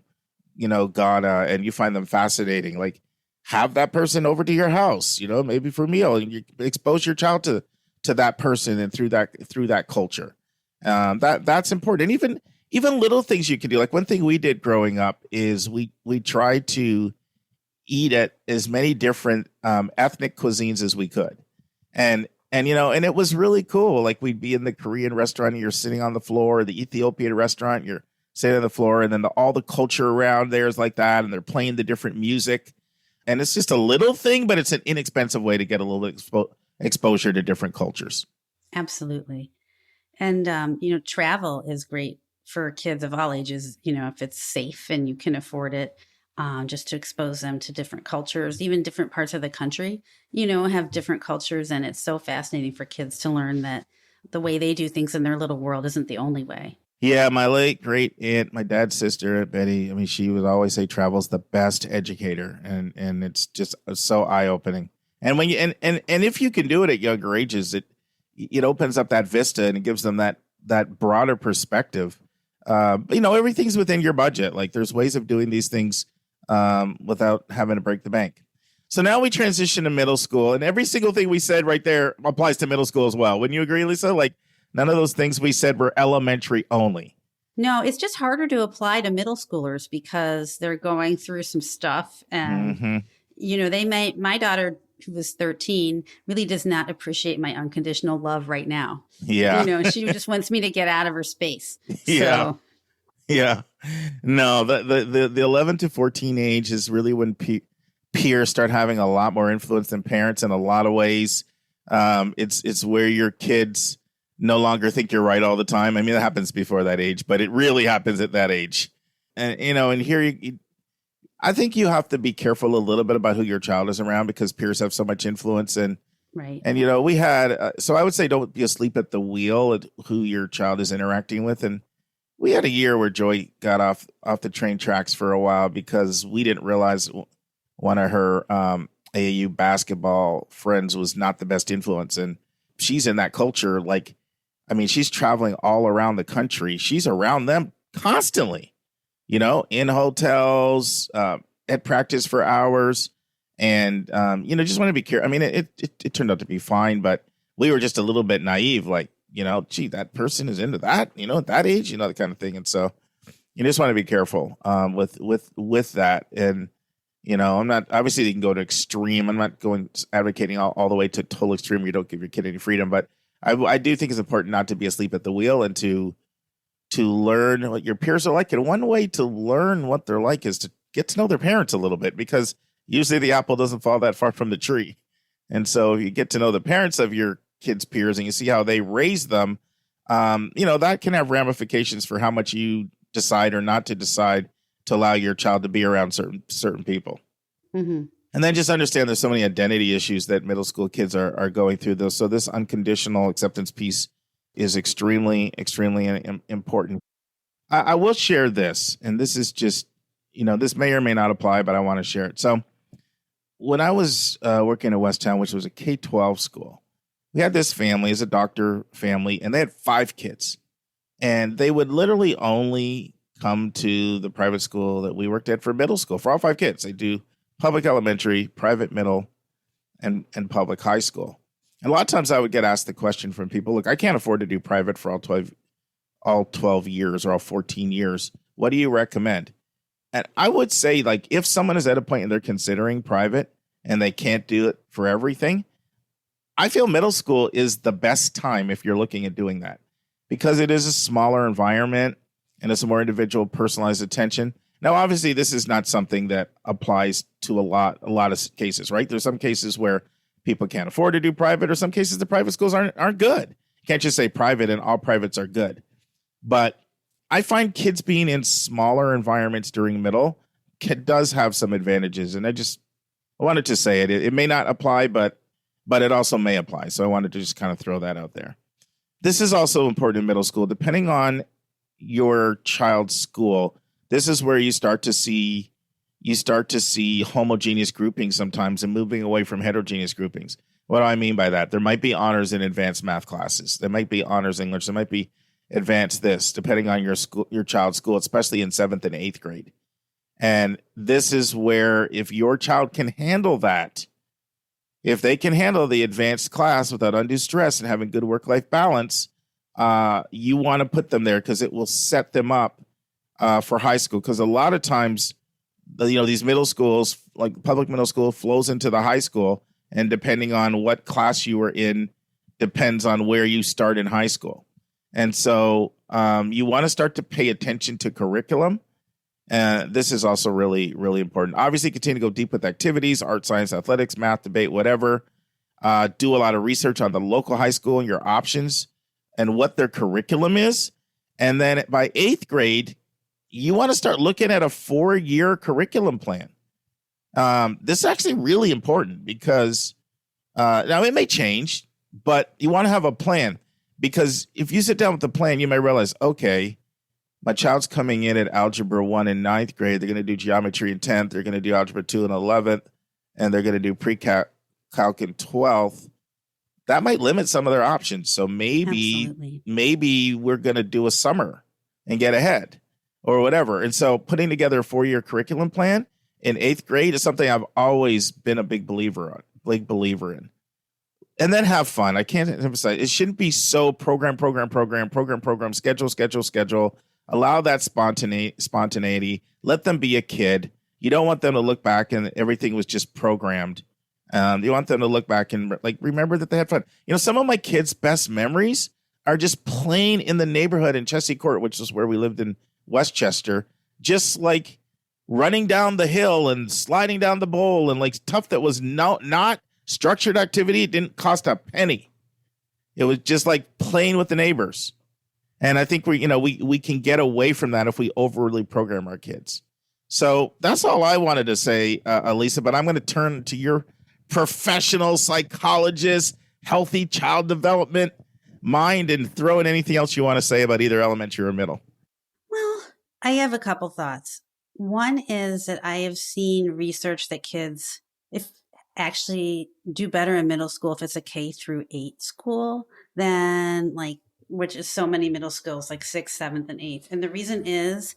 Ghana, and you find them fascinating. Like, have that person over to your house, maybe for a meal, and you expose your child to that person and through that culture. That's important. And even little things you can do. Like one thing we did growing up is we tried to eat at as many different ethnic cuisines as we could. And it was really cool. Like we'd be in the Korean restaurant and you're sitting on the floor, the Ethiopian restaurant, you're sitting on the floor, and then all the culture around there is like that. And they're playing the different music. And it's just a little thing, but it's an inexpensive way to get a little exposure to different cultures. Absolutely. And, travel is great for kids of all ages, if it's safe and you can afford it, just to expose them to different cultures, even different parts of the country, have different cultures. And it's so fascinating for kids to learn that the way they do things in their little world isn't the only way. Yeah, my late great aunt, my dad's sister, Aunt Betty, I mean, she would always say travel's the best educator, and it's just so eye-opening. And when you and if you can do it at younger ages, it opens up that vista and it gives them that broader perspective. Everything's within your budget. Like there's ways of doing these things without having to break the bank. So now we transition to middle school, and every single thing we said right there applies to middle school as well. Wouldn't you agree, Lisa? Like, none of those things we said were elementary only. No, it's just harder to apply to middle schoolers because they're going through some stuff. And, my daughter, who was 13, really does not appreciate my unconditional love right now. Yeah. She just wants me to get out of her space. Yeah. So. Yeah. No, the 11 to 14 age is really when peers start having a lot more influence than parents in a lot of ways. It's where your kids no longer think you're right all the time. I mean, that happens before that age, but it really happens at that age. And, and here I think you have to be careful a little bit about who your child is around because peers have so much influence. And, right. And, we had, so I would say don't be asleep at the wheel at who your child is interacting with. And we had a year where Joy got off the train tracks for a while because we didn't realize one of her AAU basketball friends was not the best influence. And she's in that culture. She's traveling all around the country. She's around them constantly, in hotels, at practice for hours. And, just want to be careful. I mean, it turned out to be fine, but we were just a little bit naive. Gee, that person is into that, at that age, that kind of thing. And so you just want to be careful with that. And, I'm not, obviously you can go to extreme. I'm not advocating all the way to total extreme. You don't give your kid any freedom, but I do think it's important not to be asleep at the wheel and to learn what your peers are like. And one way to learn what they're like is to get to know their parents a little bit, because usually the apple doesn't fall that far from the tree. And so if you get to know the parents of your kids' peers and you see how they raise them, that can have ramifications for how much you decide or not to decide to allow your child to be around certain people. Mm-hmm. And then just understand there's so many identity issues that middle school kids are going through those. So this unconditional acceptance piece is extremely, extremely important. I will share this, and this is just, this may or may not apply, but I want to share it. So when I was working at Westtown, which was a K-12 school, we had this family, it's a doctor family, and they had 5 kids. And they would literally only come to the private school that we worked at for middle school for all 5 kids. They do public elementary, private middle, and public high school. And a lot of times I would get asked the question from people, look, I can't afford to do private for all 12 years or all 14 years. What do you recommend? And I would say, if someone is at a point and they're considering private and they can't do it for everything, I feel middle school is the best time if you're looking at doing that, because it is a smaller environment and it's a more individual, personalized attention. Now, obviously, this is not something that applies to a lot of cases, right? There's some cases where people can't afford to do private, or some cases the private schools aren't good. You can't just say private and all privates are good. But I find kids being in smaller environments during middle does have some advantages. And I wanted to say it. It may not apply, but it also may apply. So I wanted to just kind of throw that out there. This is also important in middle school. Depending on your child's school, this is where you start to see homogeneous groupings sometimes and moving away from heterogeneous groupings. What do I mean by that? There might be honors in advanced math classes. There might be honors English. There might be advanced this, depending on your child's school, especially in 7th and 8th grade. And this is where, if your child can handle that, if they can handle the advanced class without undue stress and having good work-life balance, you want to put them there because it will set them up for high school. Because a lot of times, these middle schools, like public middle school, flows into the high school, and depending on what class you were in, depends on where you start in high school. And so you want to start to pay attention to curriculum. This is also really, really important. Obviously, continue to go deep with activities, art, science, athletics, math, debate, whatever. Do a lot of research on the local high school and your options and what their curriculum is. And then by 8th grade, you want to start looking at a 4-year curriculum plan. This is actually really important because now it may change, but you want to have a plan, because if you sit down with the plan, you may realize, okay, my child's coming in at Algebra 1 in 9th grade. They're going to do geometry in 10th. They're going to do Algebra 2 in 11th. And they're going to do pre-calc in 12th. That might limit some of their options. So maybe we're going to do a summer and get ahead or whatever. And so putting together a 4-year curriculum plan in 8th grade is something I've always been a big believer in. And then have fun. I can't emphasize, it shouldn't be so program, schedule. Allow that spontaneity. Let them be a kid. You don't want them to look back and everything was just programmed. You want them to look back and like remember that they had fun. You know, some of my kids' best memories are just playing in the neighborhood in Chessie Court, which is where we lived in Westchester, just like running down the hill and sliding down the bowl and like stuff that was not structured activity. It didn't cost a penny. It was just like playing with the neighbors. And I think we can get away from that if we overly program our kids. So that's all I wanted to say, Elisa, but I'm going to turn to your professional psychologist, healthy child development mind and throw in anything else you want to say about either elementary or middle. Well, I have a couple thoughts. One is that I have seen research that kids actually do better in middle school if it's a K through 8 school than which is so many middle schools like 6th, 7th, and 8th. And the reason is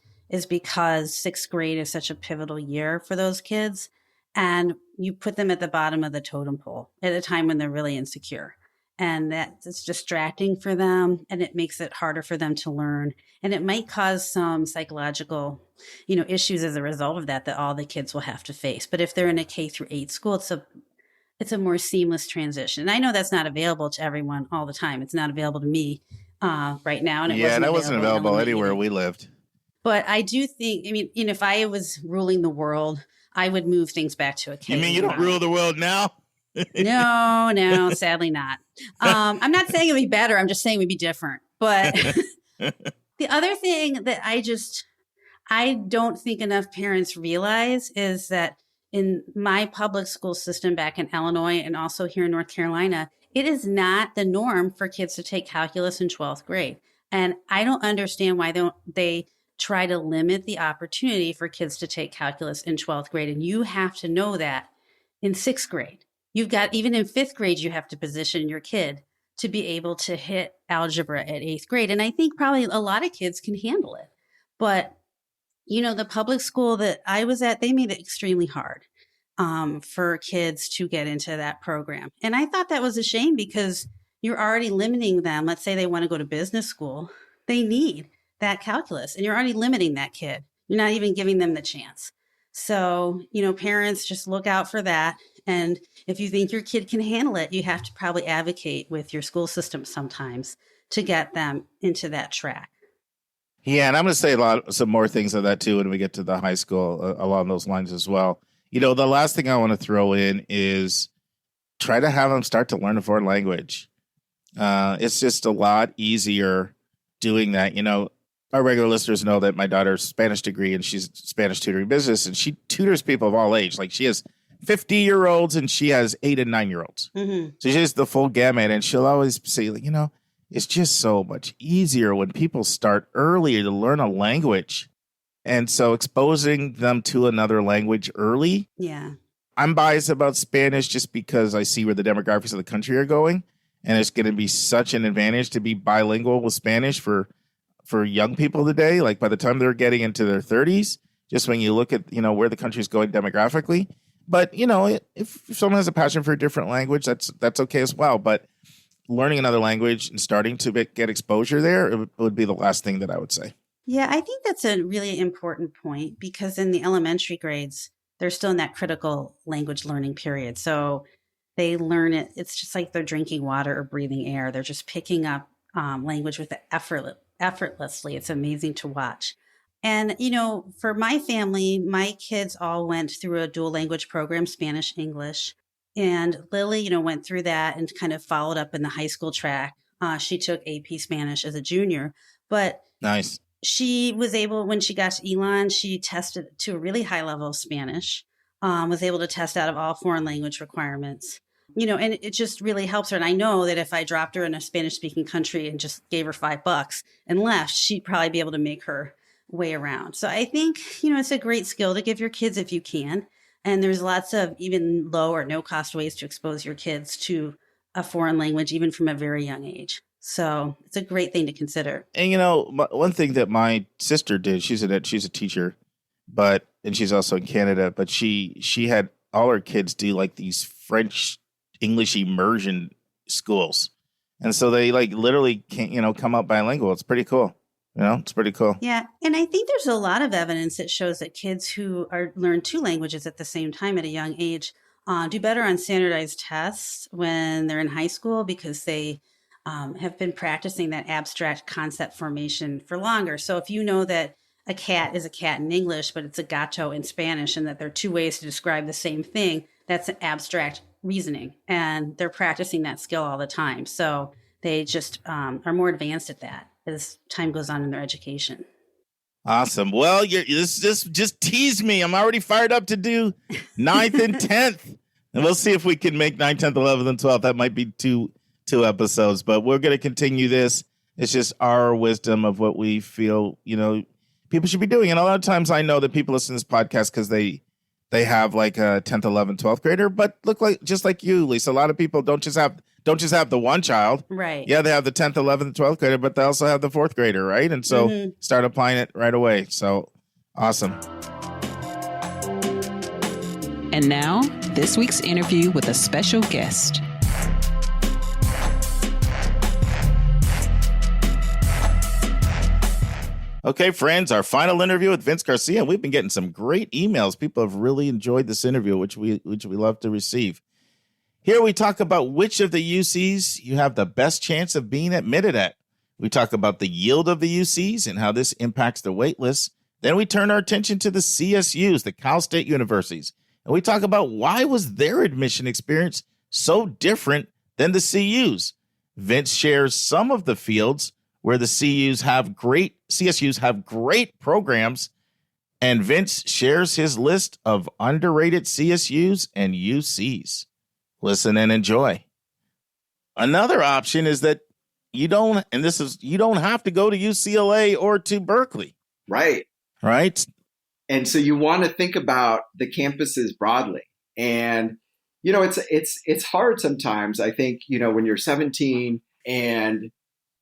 because 6th grade is such a pivotal year for those kids. And you put them at the bottom of the totem pole at a time when they're really insecure. And that's distracting for them, and it makes it harder for them to learn. And it might cause some psychological, issues as a result of that all the kids will have to face. But if they're in a K through 8 school, it's a more seamless transition. And I know that's not available to everyone all the time. It's not available to me right now. And that wasn't available anywhere we lived. But I do think, if I was ruling the world, I would move things back to a K. You mean you don't rule the world now? No, sadly not. I'm not saying it'd be better. I'm just saying we'd be different. But the other thing that I don't think enough parents realize is that in my public school system back in Illinois and also here in North Carolina, it is not the norm for kids to take calculus in 12th grade. And I don't understand why they try to limit the opportunity for kids to take calculus in 12th grade. And you have to know that in 6th grade. You've got, even in 5th grade, you have to position your kid to be able to hit algebra at 8th grade. And I think probably a lot of kids can handle it. But, the public school that I was at, they made it extremely hard for kids to get into that program. And I thought that was a shame because you're already limiting them. Let's say they want to go to business school. They need that calculus, and you're already limiting that kid. You're not even giving them the chance. So, parents, just look out for that. And if you think your kid can handle it, you have to probably advocate with your school system sometimes to get them into that track. Yeah, and I'm going to say some more things of that too when we get to the high school along those lines as well. The last thing I want to throw in is try to have them start to learn a foreign language. It's just a lot easier doing that. Our regular listeners know that my daughter's Spanish degree and she's Spanish tutoring business, and she tutors people of all age. Like she has 50-year-olds and she has 8 and 9-year-olds. Mm-hmm. So she has the full gamut, and she'll always say, it's just so much easier when people start earlier to learn a language. And so exposing them to another language early. Yeah. I'm biased about Spanish just because I see where the demographics of the country are going. And it's going to be such an advantage to be bilingual with Spanish for young people today. Like by the time they're getting into their 30s, just when you look at, where the country's going demographically. But, if someone has a passion for a different language, that's okay as well. But learning another language and starting to get exposure there, it would be the last thing that I would say. Yeah, I think that's a really important point because in the elementary grades, they're still in that critical language learning period. So they learn it. It's just like they're drinking water or breathing air. They're just picking up language with effortlessly. It's amazing to watch. And, for my family, my kids all went through a dual language program, Spanish, English. And Lily, went through that and kind of followed up in the high school track. She took AP Spanish as a junior. But nice. She was able, when she got to Elon, she tested to a really high level of Spanish, was able to test out of all foreign language requirements. And it just really helps her. And I know that if I dropped her in a Spanish speaking country and just gave her $5 and left, she'd probably be able to make her way around. So I think, it's a great skill to give your kids if you can. And there's lots of even low or no cost ways to expose your kids to a foreign language, even from a very young age. So it's a great thing to consider. And, one thing that my sister did, she's a teacher, but and she's also in Canada, but she had all her kids do like these French English immersion schools. And so they like literally can't, come out bilingual. It's pretty cool. It's pretty cool. Yeah. And I think there's a lot of evidence that shows that kids who learn two languages at the same time at a young age do better on standardized tests when they're in high school because they have been practicing that abstract concept formation for longer. So if you know that a cat is a cat in English, but it's a gato in Spanish, and that there are two ways to describe the same thing, that's an abstract reasoning. And they're practicing that skill all the time. So they just are more advanced at that as time goes on in their education. Awesome. Well, this just teased me. I'm already fired up to do 9th and 10th. And we'll see if we can make 9th, 10th, 11th, and 12th. That might be two episodes, but we're going to continue this. It's just our wisdom of what we feel, people should be doing. And a lot of times I know that people listen to this podcast because they have like a 10th, 11th, 12th grader, but just like you, Lisa, a lot of people don't just have the one child. Right. Yeah, they have the 10th, 11th, 12th grader, but they also have the 4th grader, right? And so start applying it right away. So awesome. And now, this week's interview with a special guest. Okay, friends, our final interview with Vince Garcia. We've been getting some great emails. People have really enjoyed this interview, which we love to receive. Here we talk about which of the UCs you have the best chance of being admitted at. We talk about the yield of the UCs and how this impacts the wait list. Then we turn our attention to the CSUs, the Cal State universities. And we talk about why was their admission experience so different than the CUs. Vince shares some of the fields where the CSUs have great programs, and Vince shares his list of underrated CSUs and UCs. Listen and enjoy. Another option is that you don't have to go to UCLA or to Berkeley. Right. Right. And so you want to think about the campuses broadly. And, it's hard sometimes. I think, when you're 17 and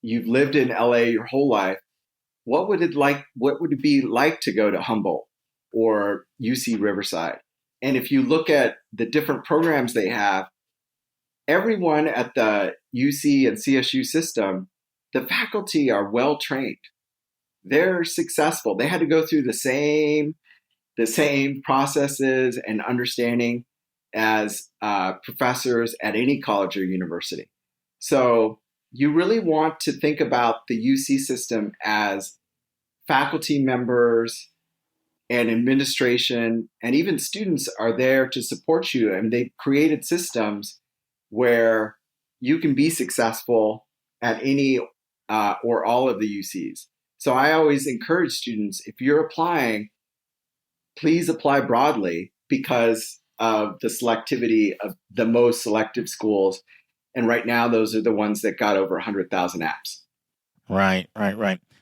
you've lived in LA your whole life, what would it be like to go to Humboldt or UC Riverside? And if you look at the different programs they have, everyone at the UC and CSU system, the faculty are well trained. They're successful. They had to go through the same processes and understanding as professors at any college or university. So you really want to think about the UC system as faculty members and administration and even students are there to support you. And they've created systems where you can be successful at any or all of the UCs. So I always encourage students, if you're applying, please apply broadly because of the selectivity of the most selective schools. And right now, those are the ones that got over 100,000 apps. Right.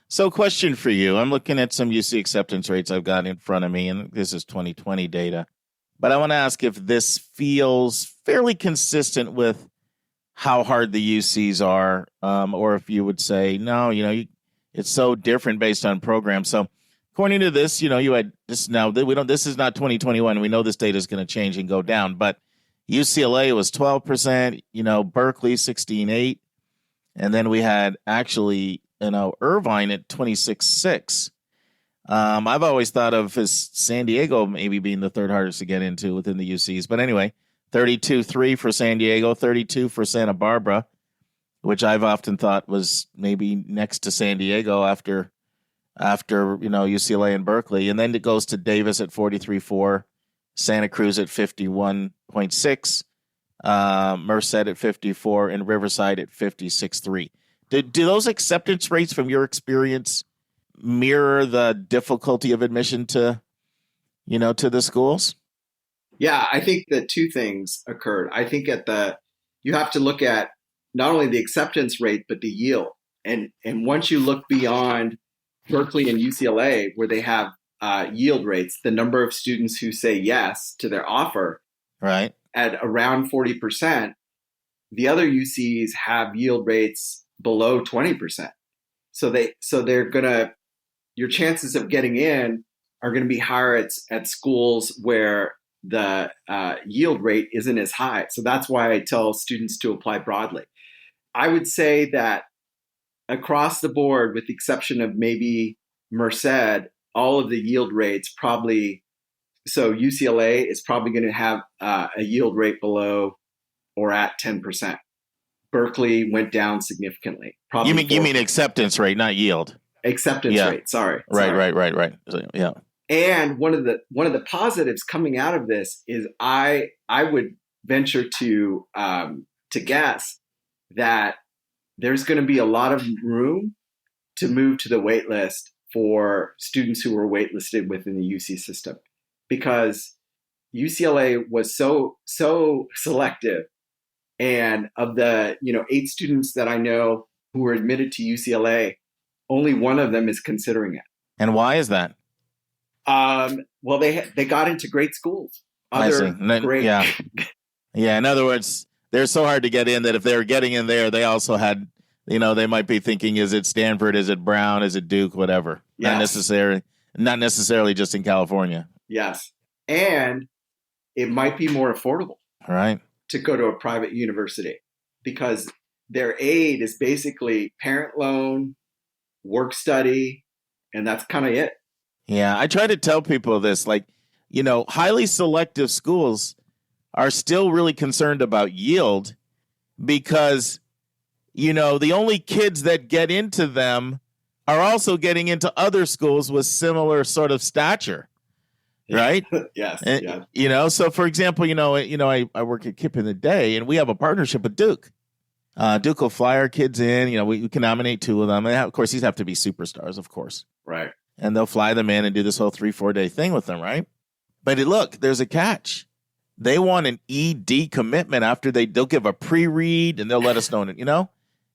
So question for you. I'm looking at some UC acceptance rates I've got in front of me, and this is 2020 data. But I want to ask if this feels fairly consistent with how hard the UCs are, or if you would say, no, it's so different based on programs. So according to this, you had this now. This is not 2021. We know this data is going to change and go down, but UCLA was 12%, Berkeley 16.8%. And then we had actually, Irvine at 26.6%. I've always thought of as San Diego maybe being the third hardest to get into within the UCs. But anyway, 32.3% for San Diego, 32% for Santa Barbara, which I've often thought was maybe next to San Diego after UCLA and Berkeley. And then it goes to Davis at 43.4%, Santa Cruz at 51.6%, Merced at 54%, and Riverside at 56.3%. Do those acceptance rates from your experience mirror the difficulty of admission to the schools? Yeah, I think that two things occurred. I think you have to look at not only the acceptance rate, but the yield. And once you look beyond Berkeley and UCLA, where they have yield rates, the number of students who say yes to their offer, right, at around 40%, the other UCs have yield rates below 20%. So they're gonna, your chances of getting in are going to be higher at schools where the yield rate isn't as high. So that's why I tell students to apply broadly. I would say that across the board, with the exception of maybe Merced, all of the yield rates probably, so UCLA is probably going to have a yield rate below or at 10%. Berkeley went down significantly. Probably you mean acceptance rate, not yield. Acceptance rate. Sorry. Right. So, yeah. And one of the positives coming out of this is I would venture to guess that there's going to be a lot of room to move to the wait list for students who were waitlisted within the UC system, because UCLA was so selective. And of the 8 students that I know who were admitted to UCLA, only one of them is considering it. And why is that? Well, they got into great schools. I see. Yeah. In other words, they're so hard to get in that if they're getting in there, they also had, they might be thinking, is it Stanford? Is it Brown? Is it Duke? Whatever. Yes. Not necessarily just in California. Yes. And it might be more affordable. All right. To go to a private university, because their aid is basically parent loan, work study, and that's kind of it. Yeah. I try to tell people this, highly selective schools are still really concerned about yield because, the only kids that get into them are also getting into other schools with similar sort of stature. Right? Yes. And, so for example, I work at KIPP in the day and we have a partnership with Duke. Duke will fly our kids in, we can nominate 2 of them. And of course, these have to be superstars, of course. Right. And they'll fly them in and do this whole 3-4 day thing with them. Right. But look, there's a catch. They want an ED commitment after they'll give a pre-read and they'll let us know,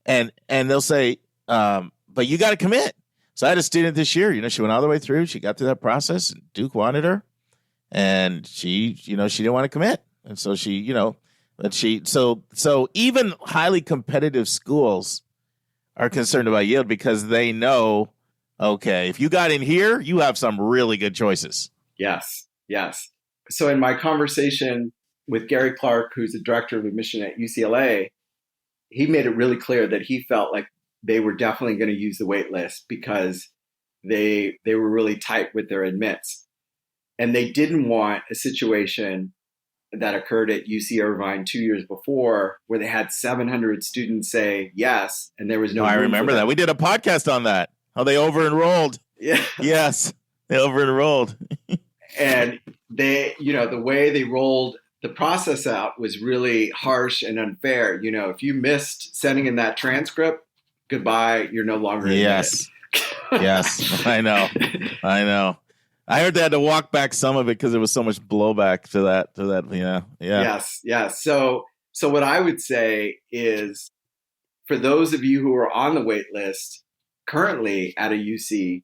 and they'll say, but you got to commit. So I had a student this year, she went all the way through. She got through that process and Duke wanted her and she didn't want to commit. And so so even highly competitive schools are concerned about yield because they know, okay, if you got in here, you have some really good choices. Yes. So in my conversation with Gary Clark, who's the director of admission at UCLA, he made it really clear that he felt like they were definitely going to use the wait list because they were really tight with their admits. And they didn't want a situation that occurred at UC Irvine 2 years before where they had 700 students say yes, and there was no. I remember that. We did a podcast on that, how they over-enrolled. Yeah. Yes, they over-enrolled. And they, the way they rolled the process out was really harsh and unfair. If you missed sending in that transcript, goodbye, you're no longer admitted. Yes, I know. I heard they had to walk back some of it because there was so much blowback to that. Yeah. Yes. So what I would say is, for those of you who are on the wait list currently at a UC,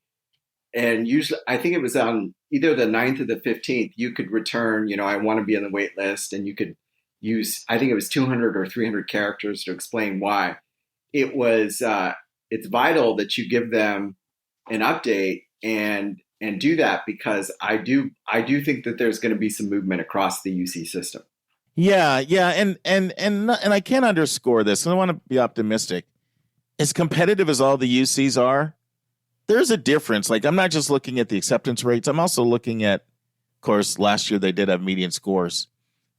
and usually I think it was on either the 9th or the 15th, you could return, I want to be on the wait list, and you could use, I think it was 200 or 300 characters to explain why. It was, it's vital that you give them an update and do that, because I do think that there's going to be some movement across the UC system. Yeah. And I can't underscore this, and I want to be optimistic. As competitive as all the UCs are, there's a difference. I'm not just looking at the acceptance rates. I'm also looking at, of course, last year they did have median scores.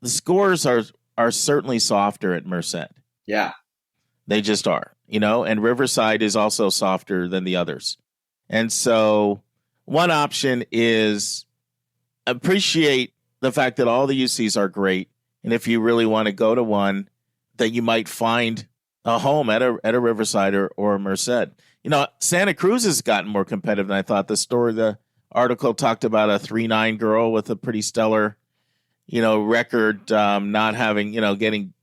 The scores are certainly softer at Merced. Yeah. They just are, and Riverside is also softer than the others. And so one option is appreciate the fact that all the UCs are great. And if you really want to go to one, that you might find a home at a Riverside or a Merced. Santa Cruz has gotten more competitive than I thought. The article talked about a 3.9 girl with a pretty stellar, record, not having, getting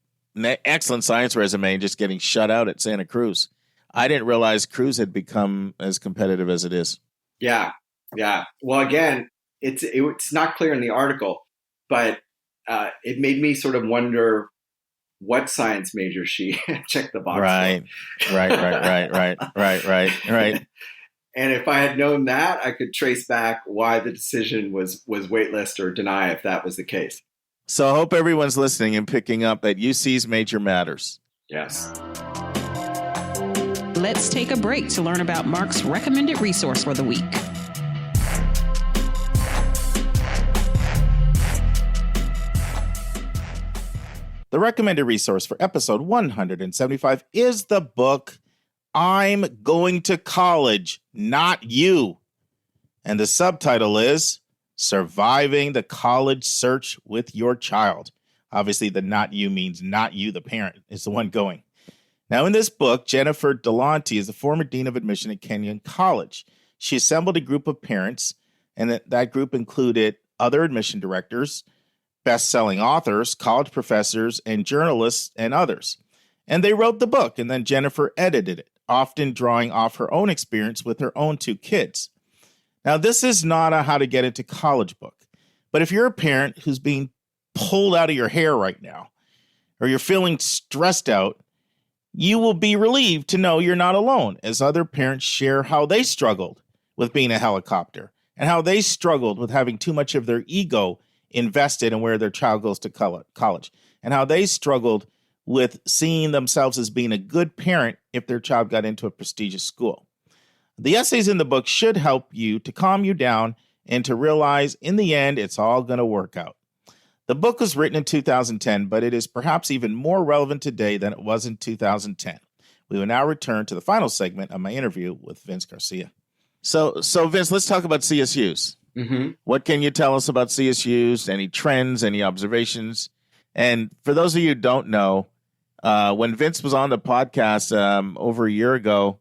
excellent science resume and just getting shut out at Santa Cruz. I didn't realize Cruz had become as competitive as it is. Yeah. Well, again, it's not clear in the article, but it made me sort of wonder what science major she checked the box. Right. And if I had known that, I could trace back why the decision was waitlist or deny if that was the case. So I hope everyone's listening and picking up that UC's major matters. Yes. Let's take a break to learn about Mark's recommended resource for the week. The recommended resource for episode 175 is the book I'm Going to College, Not You. And the subtitle is Surviving the College Search with Your Child. Obviously, the not you means not you, the parent, is the one going. Now, in this book, Jennifer Delanty is the former dean of admission at Kenyon College. She assembled a group of parents, and that group included other admission directors, best-selling authors, college professors, and journalists, and others. And they wrote the book, and then Jennifer edited it, often drawing off her own experience with her own 2 kids. Now, this is not a how to get into college book, but if you're a parent who's being pulled out of your hair right now, or you're feeling stressed out, you will be relieved to know you're not alone, as other parents share how they struggled with being a helicopter and how they struggled with having too much of their ego invested in where their child goes to college, and how they struggled with seeing themselves as being a good parent if their child got into a prestigious school. The essays in the book should help you to calm you down and to realize in the end, it's all going to work out. The book was written in 2010, but it is perhaps even more relevant today than it was in 2010. We will now return to the final segment of my interview with Vince Garcia. So Vince, let's talk about CSUs. Mm-hmm. What can you tell us about CSUs? Any trends, any observations? And for those of you who don't know, when Vince was on the podcast over a year ago,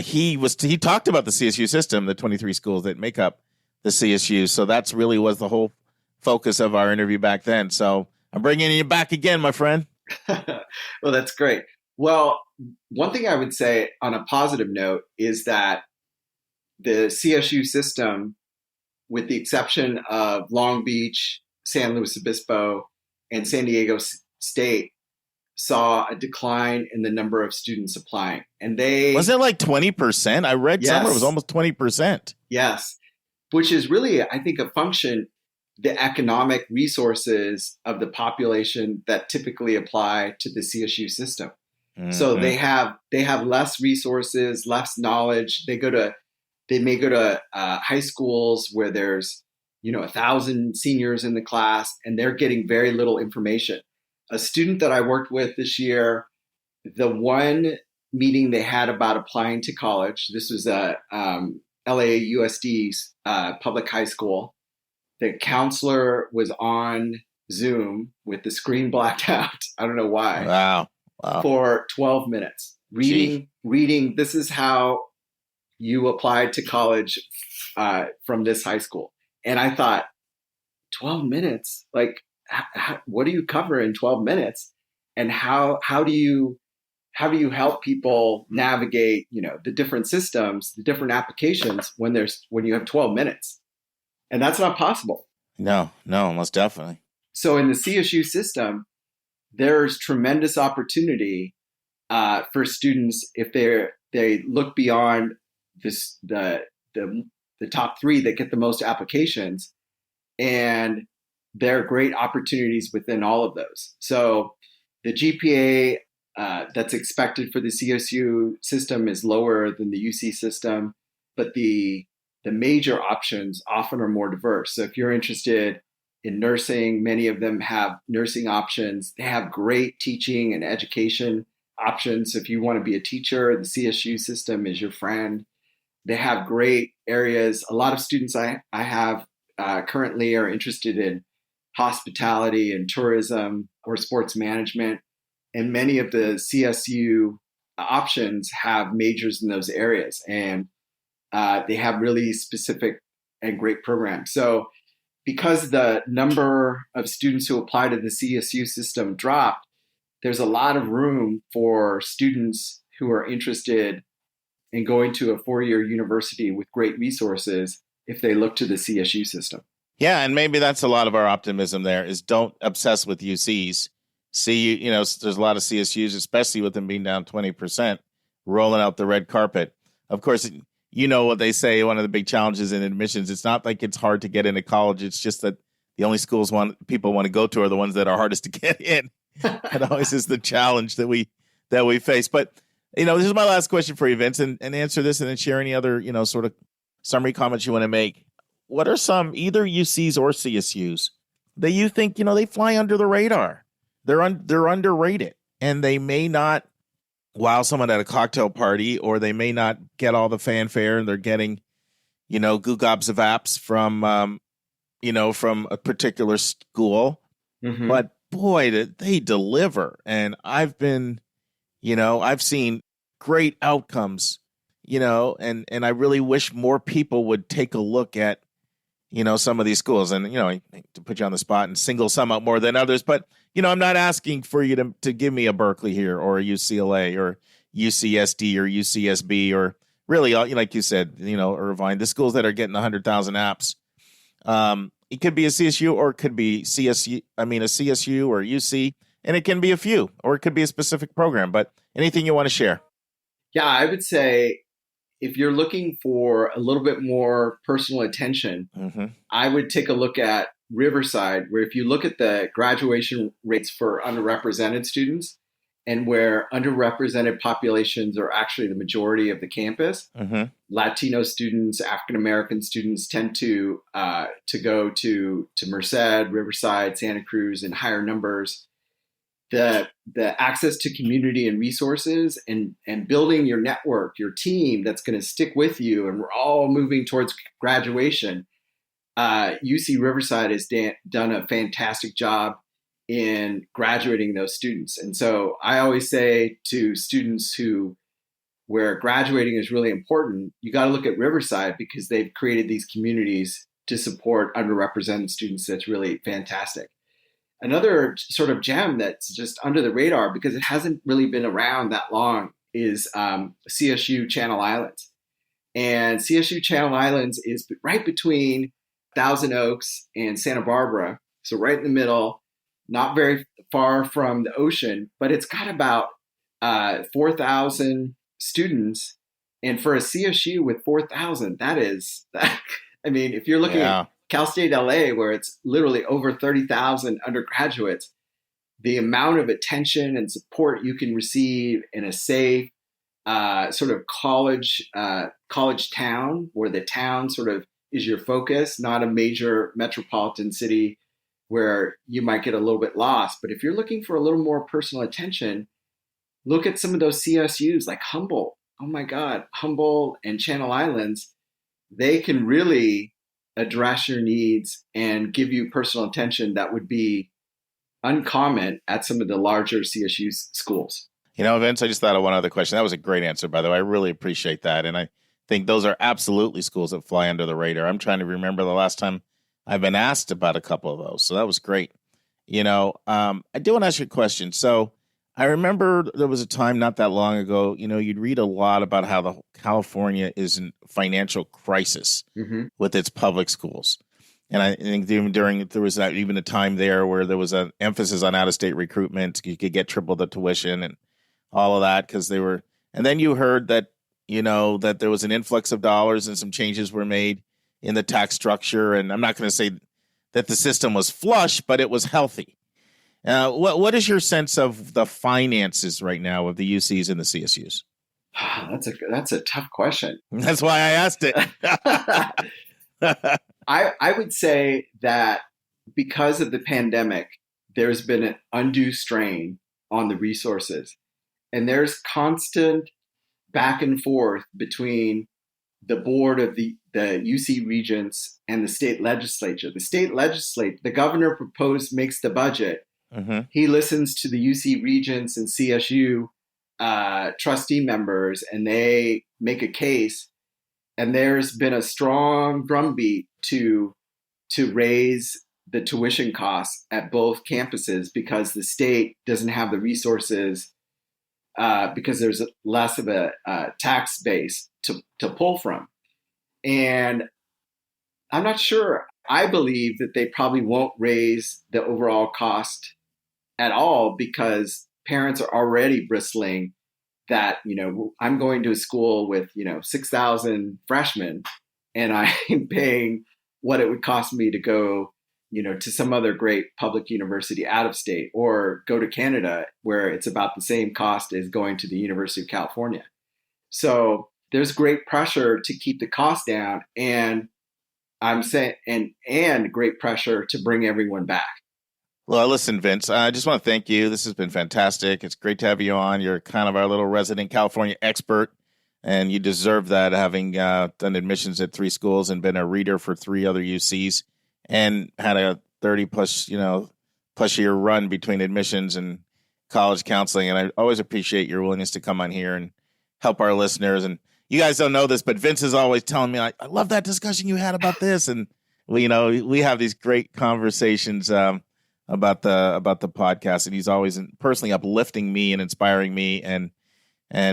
he talked about the CSU system, the 23 schools that make up the CSU. So that's really was the whole focus of our interview back then. So I'm bringing you back again, my friend. Well, that's great. Well, one thing I would say on a positive note is that the CSU system, with the exception of Long Beach, San Luis Obispo, and San Diego State, saw a decline in the number of students applying. And was it like 20%? I read somewhere it was almost 20%. Yes, which is really, I think, a function, the economic resources of the population that typically apply to the CSU system. Mm-hmm. So they have less resources, less knowledge. They may go to high schools where there's 1,000 seniors in the class, and they're getting very little information. A student that I worked with this year, the one meeting they had about applying to college, this was a LAUSD's public high school. The counselor was on Zoom with the screen blacked out. I don't know why. Wow. For 12 minutes. Reading, this is how you applied to college from this high school. And I thought, 12 minutes? Like, what do you cover in 12 minutes? And how do you help people navigate, the different systems, the different applications when you have 12 minutes? And that's not possible. No, most definitely. So in the CSU system, there's tremendous opportunity for students if they look beyond the top 3 that get the most applications, and there are great opportunities within all of those. So the GPA that's expected for the CSU system is lower than the UC system, but the major options often are more diverse. So if you're interested in nursing, many of them have nursing options. They have great teaching and education options. So if you want to be a teacher, the CSU system is your friend. They have great areas. A lot of students I have currently are interested in hospitality and tourism or sports management. And many of the CSU options have majors in those areas. And they have really specific and great programs. So because the number of students who apply to the CSU system dropped, there's a lot of room for students who are interested in going to a 4-year university with great resources if they look to the CSU system. Yeah, and maybe that's a lot of our optimism there is don't obsess with UCs. See, there's a lot of CSUs, especially with them being down 20%, rolling out the red carpet. Of course, you know what they say, one of the big challenges in admissions, it's not like it's hard to get into college. It's just that the only schools people want to go to are the ones that are hardest to get in. That always is the challenge that we face. But, this is my last question for you, Vince, and answer this and then share any other, sort of summary comments you want to make. What are some either UCs or CSUs that you think, they fly under the radar? They're underrated, and they may not wow someone at a cocktail party, or they may not get all the fanfare, and they're getting, goo gobs of apps from, from a particular school. Mm-hmm. But boy, did they deliver. And I've been, I've seen great outcomes, and I really wish more people would take a look at, some of these schools. And, I hate to put you on the spot and single some out more than others, but, I'm not asking for you to give me a Berkeley here or a UCLA or UCSD or UCSB or really, like you said, Irvine, the schools that are getting 100,000 apps. It could be a CSU or it could be a CSU or UC, and it can be a few, or it could be a specific program, but anything you want to share? Yeah, I would say if you're looking for a little bit more personal attention, mm-hmm. I would take a look at Riverside, where if you look at the graduation rates for underrepresented students and where underrepresented populations are actually the majority of the campus, mm-hmm. Latino students, African-American students tend to go to Merced, Riverside, Santa Cruz in higher numbers. The access to community and resources and building your network, your team that's going to stick with you, and we're all moving towards graduation. UC Riverside has done a fantastic job in graduating those students. And so I always say to students where graduating is really important, you got to look at Riverside because they've created these communities to support underrepresented students. That's really fantastic. Another sort of gem that's just under the radar because it hasn't really been around that long is CSU Channel Islands. And CSU Channel Islands is right between Thousand Oaks and Santa Barbara. So right in the middle, not very far from the ocean, but it's got about 4,000 students. And for a CSU with 4,000, if you're looking at Cal State LA, where it's literally over 30,000 undergraduates, the amount of attention and support you can receive in a safe sort of college town, where the town sort of is your focus, not a major metropolitan city where you might get a little bit lost. But if you're looking for a little more personal attention, look at some of those CSUs like Humboldt. Oh my God, Humboldt and Channel Islands, they can really address your needs and give you personal attention that would be uncommon at some of the larger CSU schools. Vince, I just thought of one other question. That was a great answer, by the way. I really appreciate that. And I think those are absolutely schools that fly under the radar. I'm trying to remember the last time I've been asked about a couple of those. So that was great. I do want to ask you a question. So I remember there was a time not that long ago, you'd read a lot about how California is in financial crisis mm-hmm. with its public schools. And I think even there was even a time there where there was an emphasis on out-of-state recruitment. You could get triple the tuition and all of that and then you heard that, that there was an influx of dollars and some changes were made in the tax structure. And I'm not going to say that the system was flush, but it was healthy. What is your sense of the finances right now of the UCs and the CSUs? That's a tough question. That's why I asked it. I would say that because of the pandemic, there's been an undue strain on the resources. And there's constant back and forth between the board of the UC regents and the state legislature. The governor makes the budget. Mm-hmm. He listens to the UC regents and CSU trustee members, and they make a case. And there's been a strong drumbeat to raise the tuition costs at both campuses because the state doesn't have the resources because there's less of a tax base to pull from. And I'm not sure. I believe that they probably won't raise the overall cost at all because parents are already bristling that, I'm going to a school with, 6,000 freshmen, and I'm paying what it would cost me to go, to some other great public university out of state, or go to Canada where it's about the same cost as going to the University of California. So there's great pressure to keep the cost down, and I'm saying, and great pressure to bring everyone back. Well, listen, Vince, I just want to thank you. This has been fantastic. It's great to have you on. You're kind of our little resident California expert, and you deserve that, having done admissions at 3 schools and been a reader for 3 other UCs and had a 30 plus year run between admissions and college counseling. And I always appreciate your willingness to come on here and help our listeners. And you guys don't know this, but Vince is always telling me, I love that discussion you had about this. And we have these great conversations about the podcast, and he's always personally uplifting me and inspiring me, and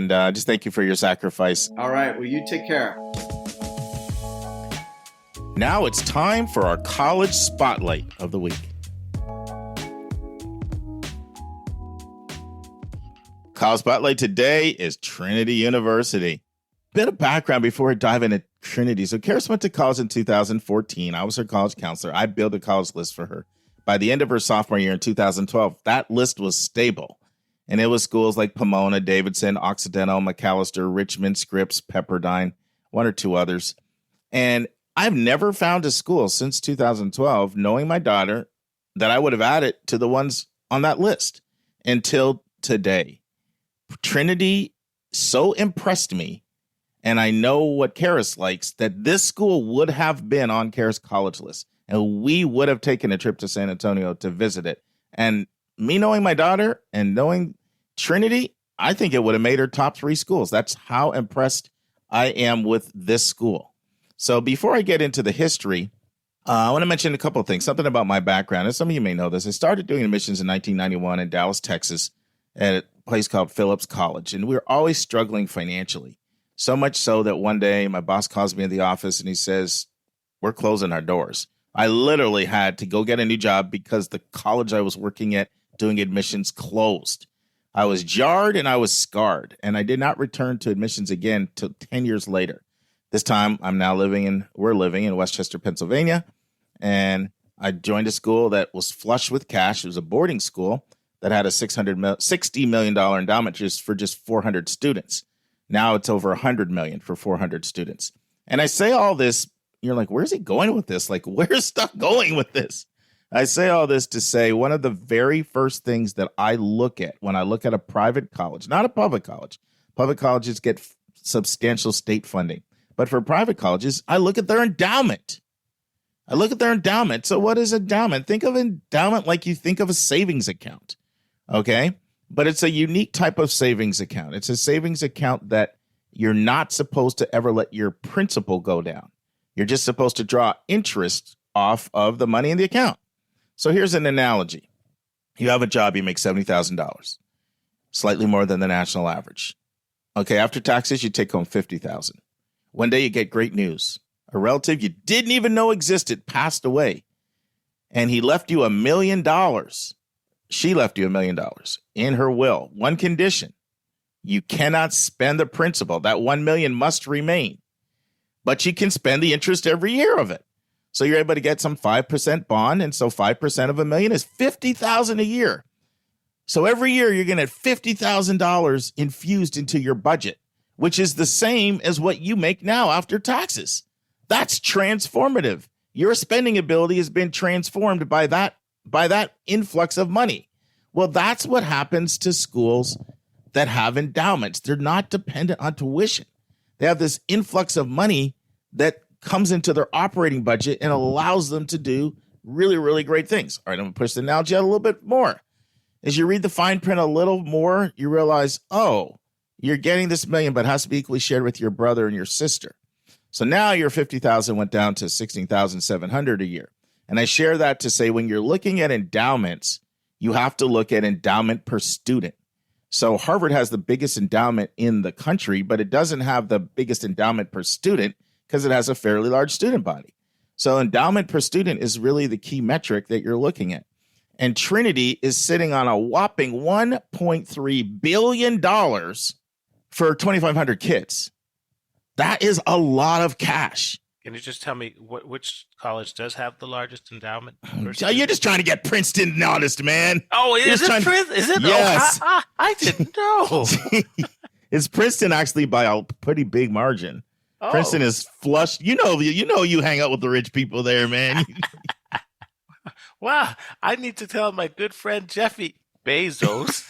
just thank you for your sacrifice. All right, well, you take care. Now it's time for our college spotlight of the week. College spotlight today is Trinity University. Bit of background before I dive into Trinity. So Karis went to college in 2014. I was her college counselor. I built a college list for her. By the end of her sophomore year in 2012, that list was stable. And it was schools like Pomona, Davidson, Occidental, McAllister, Richmond, Scripps, Pepperdine, 1 or 2 others. And I've never found a school since 2012, knowing my daughter, that I would have added to the ones on that list until today. Trinity so impressed me, and I know what Karis likes, that this school would have been on Karis' college list. And we would have taken a trip to San Antonio to visit it. And me knowing my daughter and knowing Trinity, I think it would have made her top 3 schools. That's how impressed I am with this school. So before I get into the history, I want to mention a couple of things, something about my background. And some of you may know this. I started doing admissions in 1991 in Dallas, Texas, at a place called Phillips College. And we were always struggling financially. So much so that one day my boss calls me in the office and he says, "We're closing our doors." I literally had to go get a new job because the college I was working at doing admissions closed. I was jarred and I was scarred, and I did not return to admissions again till 10 years later. This time we're living in Westchester, Pennsylvania, and I joined a school that was flush with cash. It was a boarding school that had a $60 million endowment just for 400 students. Now it's over $100 million for 400 students. And I say all this, you're like, where's he going with this? Like, where's stuff going with this? I say all this to say one of the very first things that I look at when I look at a private college, not a public colleges get substantial state funding. But for private colleges, I look at their endowment. So what is endowment? Think of endowment like you think of a savings account, okay? But it's a unique type of savings account. It's a savings account that you're not supposed to ever let your principal go down. You're just supposed to draw interest off of the money in the account. So here's an analogy. You have a job, you make $70,000, slightly more than the national average. Okay, after taxes, you take home $50,000. One day you get great news. A relative you didn't even know existed passed away, and he left you $1 million. She left you $1 million in her will. One condition: you cannot spend the principal. That $1 million must remain. But you can spend the interest every year of it. So you're able to get some 5% bond. And so 5% of $1 million is $50,000 a year. So every year you're going to have $50,000 infused into your budget, which is the same as what you make now after taxes. That's transformative. Your spending ability has been transformed by that influx of money. Well, that's what happens to schools that have endowments. They're not dependent on tuition. They have this influx of money that comes into their operating budget and allows them to do really, really great things. All right, I'm going to push the analogy out a little bit more. As you read the fine print a little more, you realize, oh, you're getting this $1 million, but it has to be equally shared with your brother and your sister. So now your $50,000 went down to $16,700 a year. And I share that to say when you're looking at endowments, you have to look at endowment per student. So Harvard has the biggest endowment in the country, but it doesn't have the biggest endowment per student because it has a fairly large student body. So endowment per student is really the key metric that you're looking at. And Trinity is sitting on a whopping $1.3 billion for 2,500 kids. That is a lot of cash. Can you just tell me which college does have the largest endowment? You're just trying to get Princeton honest, man. Oh, is it Princeton? Is it? Yes. Oh, I didn't know. It's Princeton actually by a pretty big margin. Oh. Princeton is flush. You hang out with the rich people there, man. Wow. I need to tell my good friend Jeffy Bezos.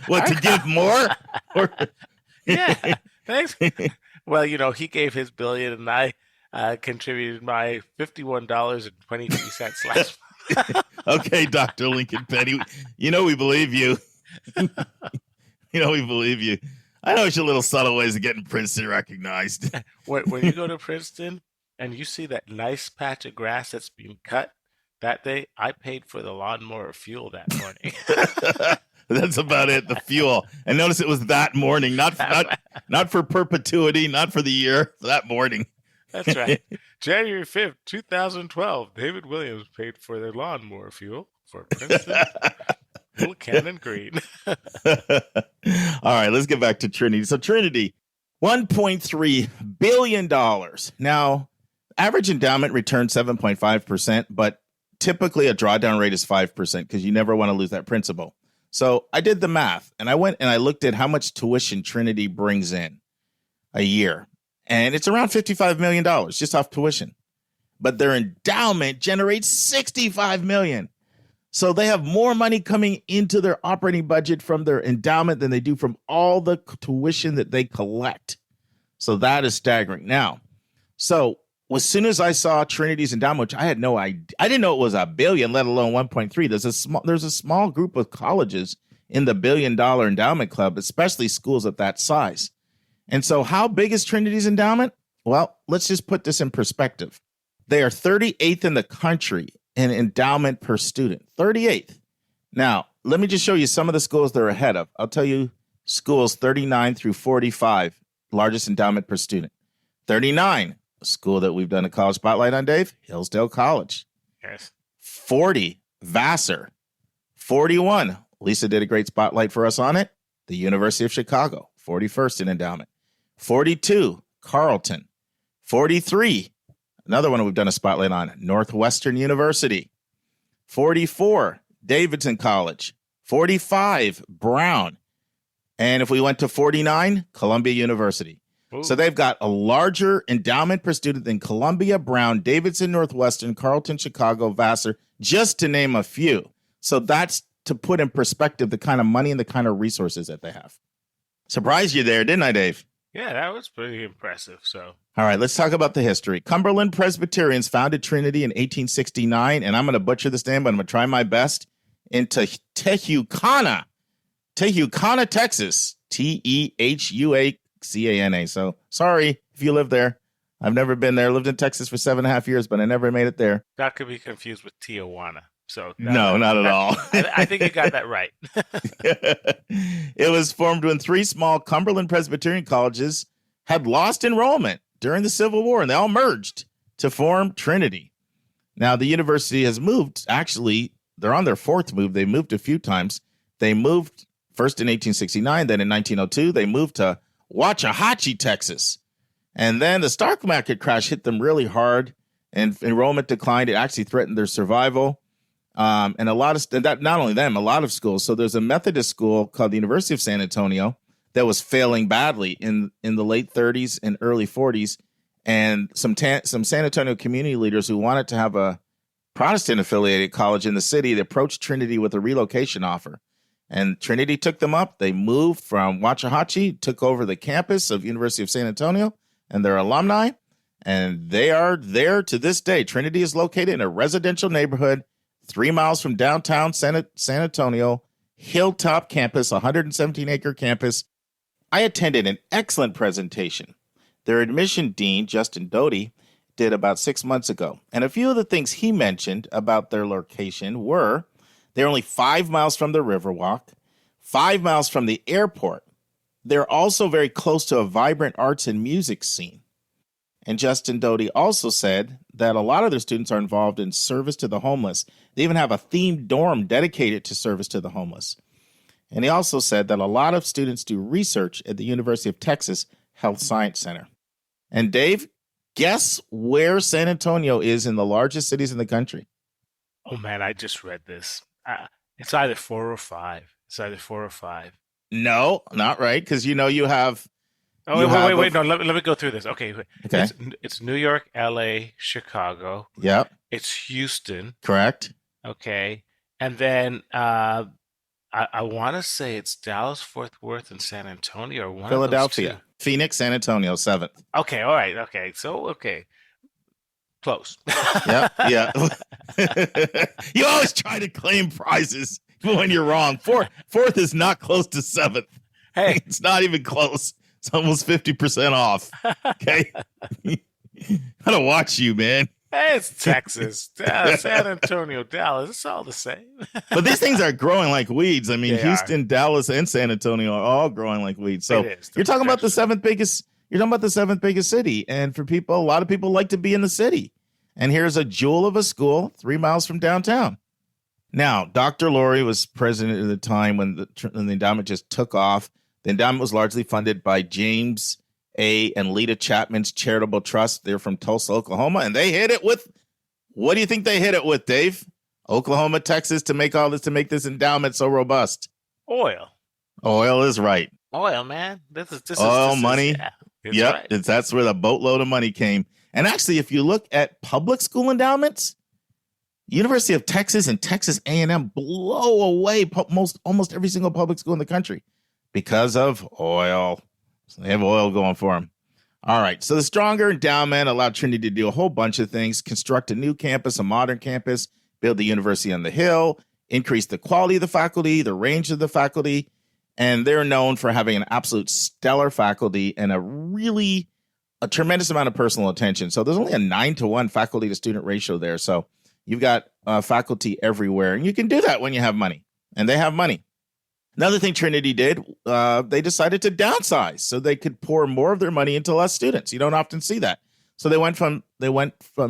What, to give more? Yeah. Thanks. Well, he gave his $1 billion and I contributed my $51.23 last month. Okay, Dr. Lincoln Penny. We believe you. We believe you. I know it's your little subtle ways of getting Princeton recognized. When you go to Princeton and you see that nice patch of grass that's being cut, that day I paid for the lawnmower fuel that morning. That's about it, the fuel. And notice it was that morning, not for perpetuity, not for the year, for that morning. That's right. January 5th, 2012, David Williams paid for their lawnmower fuel for Princeton. Little Cannon Green. All right, let's get back to Trinity. So Trinity, $1.3 billion. Now, average endowment return 7.5%, but typically a drawdown rate is 5% because you never want to lose that principal. So I did the math, and I went and I looked at how much tuition Trinity brings in a year. And it's around $55 million just off tuition. But their endowment generates $65 million. So they have more money coming into their operating budget from their endowment than they do from all the tuition that they collect. So that is staggering. Now, so as soon as I saw Trinity's endowment, which I had no idea, I didn't know it was $1 billion, let alone 1.3. There's a small group of colleges in the $1 billion endowment club, especially schools of that size. And so how big is Trinity's endowment? Well, let's just put this in perspective. They are 38th in the country in endowment per student, 38th. Now, let me just show you some of the schools they're ahead of. I'll tell you schools 39 through 45, largest endowment per student. 39, a school that we've done a college spotlight on, Dave, Hillsdale College. Yes. 40, Vassar. 41, Lisa did a great spotlight for us on it, the University of Chicago, 41st in endowment. 42, Carleton. 43, another one we've done a spotlight on, Northwestern University. 44, Davidson College. 45, Brown. And if we went to 49, Columbia University. Ooh. So they've got a larger endowment per student than Columbia, Brown, Davidson, Northwestern, Carleton, Chicago, Vassar, just to name a few. So that's to put in perspective the kind of money and the kind of resources that they have. Surprised you there, didn't I, Dave? Yeah, that was pretty impressive. So, all right, let's talk about the history. Cumberland Presbyterians founded Trinity in 1869, and I'm going to butcher this name, but I'm going to try my best, into Tehukana, Texas, Tehuacana. So sorry if you live there. I've never been there. Lived in Texas for 7.5 years, but I never made it there. That could be confused with Tijuana. So no, not at all. I think you got that right. It was formed when 3 small Cumberland Presbyterian colleges had lost enrollment during the Civil War, and they all merged to form Trinity. Now, the university has moved. Actually, they're on their 4th move. They moved a few times. They moved first in 1869, then in 1902. They moved to Waxahachie, Texas. And then the stock market crash hit them really hard, and enrollment declined. It actually threatened their survival. And a lot of that, not only them, a lot of schools. So there's a Methodist school called the University of San Antonio that was failing badly in the late 30s and early 40s. And some San Antonio community leaders who wanted to have a Protestant affiliated college in the city, they approached Trinity with a relocation offer. And Trinity took them up. They moved from Waxahachie, took over the campus of University of San Antonio and their alumni. And they are there to this day. Trinity is located in a residential neighborhood 3 miles from downtown San Antonio, Hilltop campus, 117-acre campus. I attended an excellent presentation. Their admission dean, Justin Doty, did about 6 months ago. And a few of the things he mentioned about their location were they're only 5 miles from the Riverwalk, 5 miles from the airport. They're also very close to a vibrant arts and music scene. And Justin Doty also said that a lot of their students are involved in service to the homeless. They even have a themed dorm dedicated to service to the homeless. And he also said that a lot of students do research at the University of Texas Health Science Center. And Dave, guess where San Antonio is in the largest cities in the country? Oh man, I just read this. It's either 4 or 5. It's either 4 or 5. No, not right, because you have. Oh, wait. No, let me go through this. Okay. Okay. It's New York, LA, Chicago. Yep. It's Houston. Correct. Okay. And then I want to say it's Dallas, Fort Worth, and San Antonio, or one Philadelphia. of those two. Phoenix, San Antonio, 7th. Okay. All right. Okay. So, okay. Close. Yep. Yeah. You always try to claim prizes when you're wrong. Fourth is not close to 7th. Hey, It's not even close. It's almost 50% off. Okay. Gotta watch you, man. hey, it's Texas, San Antonio, Dallas. It's all the same. But these things are growing like weeds. I mean, They Houston, Dallas, and San Antonio are all growing like weeds. So It is. you're talking about the Projection. seventh biggest. You're talking about the 7th biggest city. And for people, a lot of people like to be in the city. And here's a jewel of a school 3 miles from downtown. Now, Dr. Laurie was president at the time when the endowment just took off. The endowment was largely funded by James A. and Lita Chapman's Charitable Trust. They're from Tulsa, Oklahoma, and they hit it with, what do you think they hit it with, Dave? Oklahoma, Texas, to make this endowment so robust. Oil. Oil is right. Oil, man. This Oil, is, money. Yeah, it's Yep, right. that's where the boatload of money came. And actually, if you look at public school endowments, University of Texas and Texas A&M blow away almost every single public school in the country because of oil. So they have oil going for them. All right. So the stronger endowment allowed Trinity to do a whole bunch of things: construct a new campus, a modern campus, build the university on the hill, increase the quality of the faculty, the range of the faculty. And they're known for having an absolute stellar faculty and a tremendous amount of personal attention. So there's only a 9-to-1 faculty to student ratio there. So you've got faculty everywhere, and you can do that when you have money, and they have money. Another thing Trinity did, they decided to downsize so they could pour more of their money into less students. You don't often see that. So they went from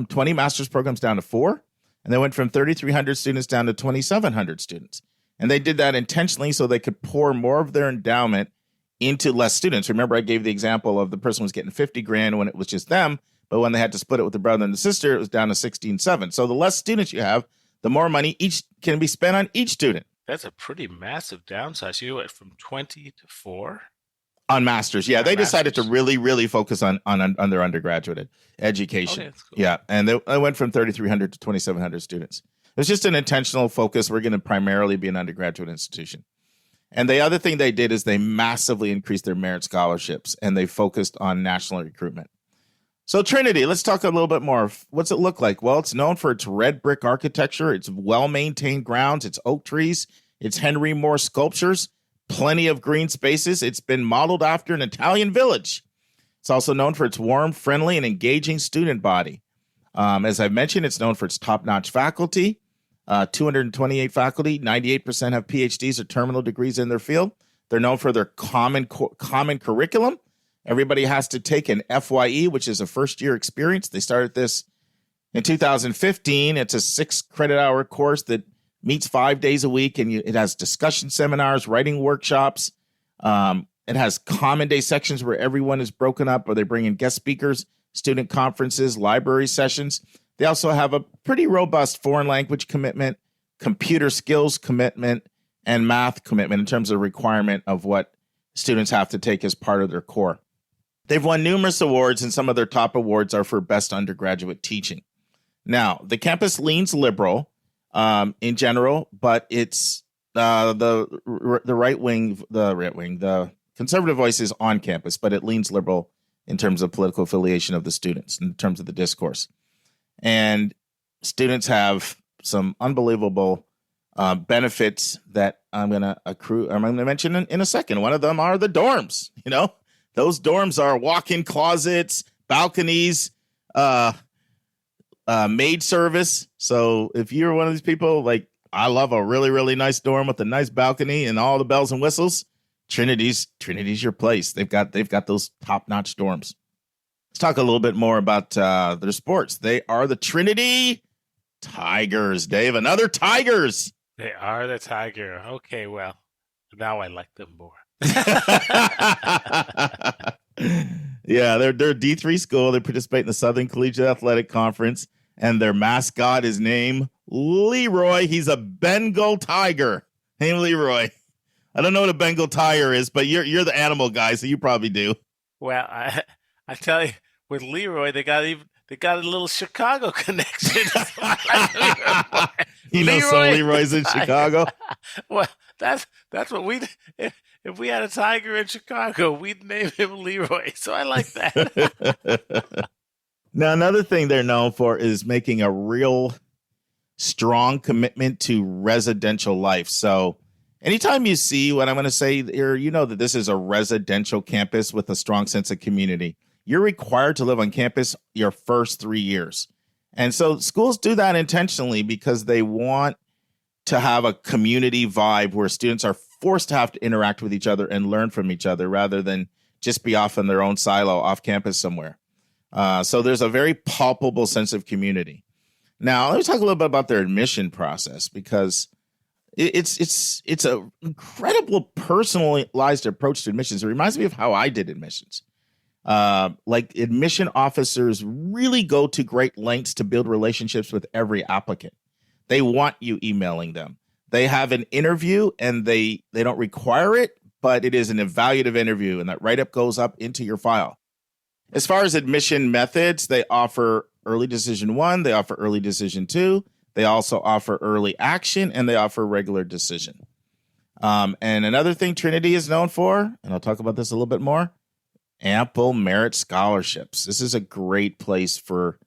20 master's programs down to 4, and they went from 3,300 students down to 2,700 students. And they did that intentionally so they could pour more of their endowment into less students. Remember, I gave the example of the person was getting $50,000 when it was just them, but when they had to split it with the brother and the sister, it was down to 16,700. So the less students you have, the more money each can be spent on each student. That's a pretty massive downsize. You went from 20 to 4? On masters. Yeah, On they decided to masters. really focus on their undergraduate education. Okay, that's cool. Yeah, and they went from 3,300 to 2,700 students. It was just an intentional focus. We're going to primarily be an undergraduate institution. And the other thing they did is they massively increased their merit scholarships, and they focused on national recruitment. So Trinity, let's talk a little bit more. What's it look like? Well, it's known for its red brick architecture, its well-maintained grounds, its oak trees, its Henry Moore sculptures, plenty of green spaces. It's been modeled after an Italian village. It's also known for its warm, friendly, and engaging student body. As I mentioned, it's known for its top-notch faculty. 228 faculty, 98% have PhDs or terminal degrees in their field. They're known for their common curriculum. Everybody has to take an FYE, which is a first-year experience. They started this in 2015. It's a 6-credit-hour course that meets 5 days a week, and it has discussion seminars, writing workshops. It has common day sections where everyone is broken up, or they bring in guest speakers, student conferences, library sessions. They also have a pretty robust foreign language commitment, computer skills commitment, and math commitment in terms of requirement of what students have to take as part of their core. They've won numerous awards, and some of their top awards are for best undergraduate teaching. Now, the campus leans liberal in general, but it's the conservative voice is on campus, but it leans liberal in terms of political affiliation of the students, in terms of the discourse. And students have some unbelievable benefits that I'm going to mention in a second. One of them are the dorms. You know, those dorms are walk-in closets, balconies, maid service. So if you're one of these people, like, I love a really, really nice dorm with a nice balcony and all the bells and whistles, Trinity's your place. They've got those top-notch dorms. Let's talk a little bit more about their sports. They are the Trinity Tigers, Dave. Another Tigers. They are the Tiger. Okay, well, Now I like them more. Yeah, they're a D3 school. They participate in the Southern Collegiate Athletic Conference, and their mascot is named Leroy. He's a Bengal tiger named Leroy. I don't know what a Bengal tiger is, but you're the animal guy, so you probably do. Well, I tell you, with Leroy, they got a little Chicago connection. You know some Leroy's in Chicago. Well, that's what we if we had a tiger in Chicago, we'd name him Leroy. So I like that. Now, another thing they're known for is making a real strong commitment to residential life. So anytime you see what I'm going to say here, you know that this is a residential campus with a strong sense of community. You're required to live on campus your first 3 years. And so schools do that intentionally because they want to have a community vibe where students are forced to have to interact with each other and learn from each other rather than just be off in their own silo off campus somewhere. So there's a very palpable sense of community. Now, let me talk a little bit about their admission process because it's an incredible personalized approach to admissions. It reminds me of how I did admissions. Like admission officers really go to great lengths to build relationships with every applicant. They want you emailing them. They have an interview and they don't require it, but it is an evaluative interview and that write-up goes up into your file. As far as admission methods, they offer early decision 1, they offer early decision 2, they also offer early action, and they offer regular decision. And another thing Trinity is known for, and I'll talk about this a little bit more, ample merit scholarships. This is a great place for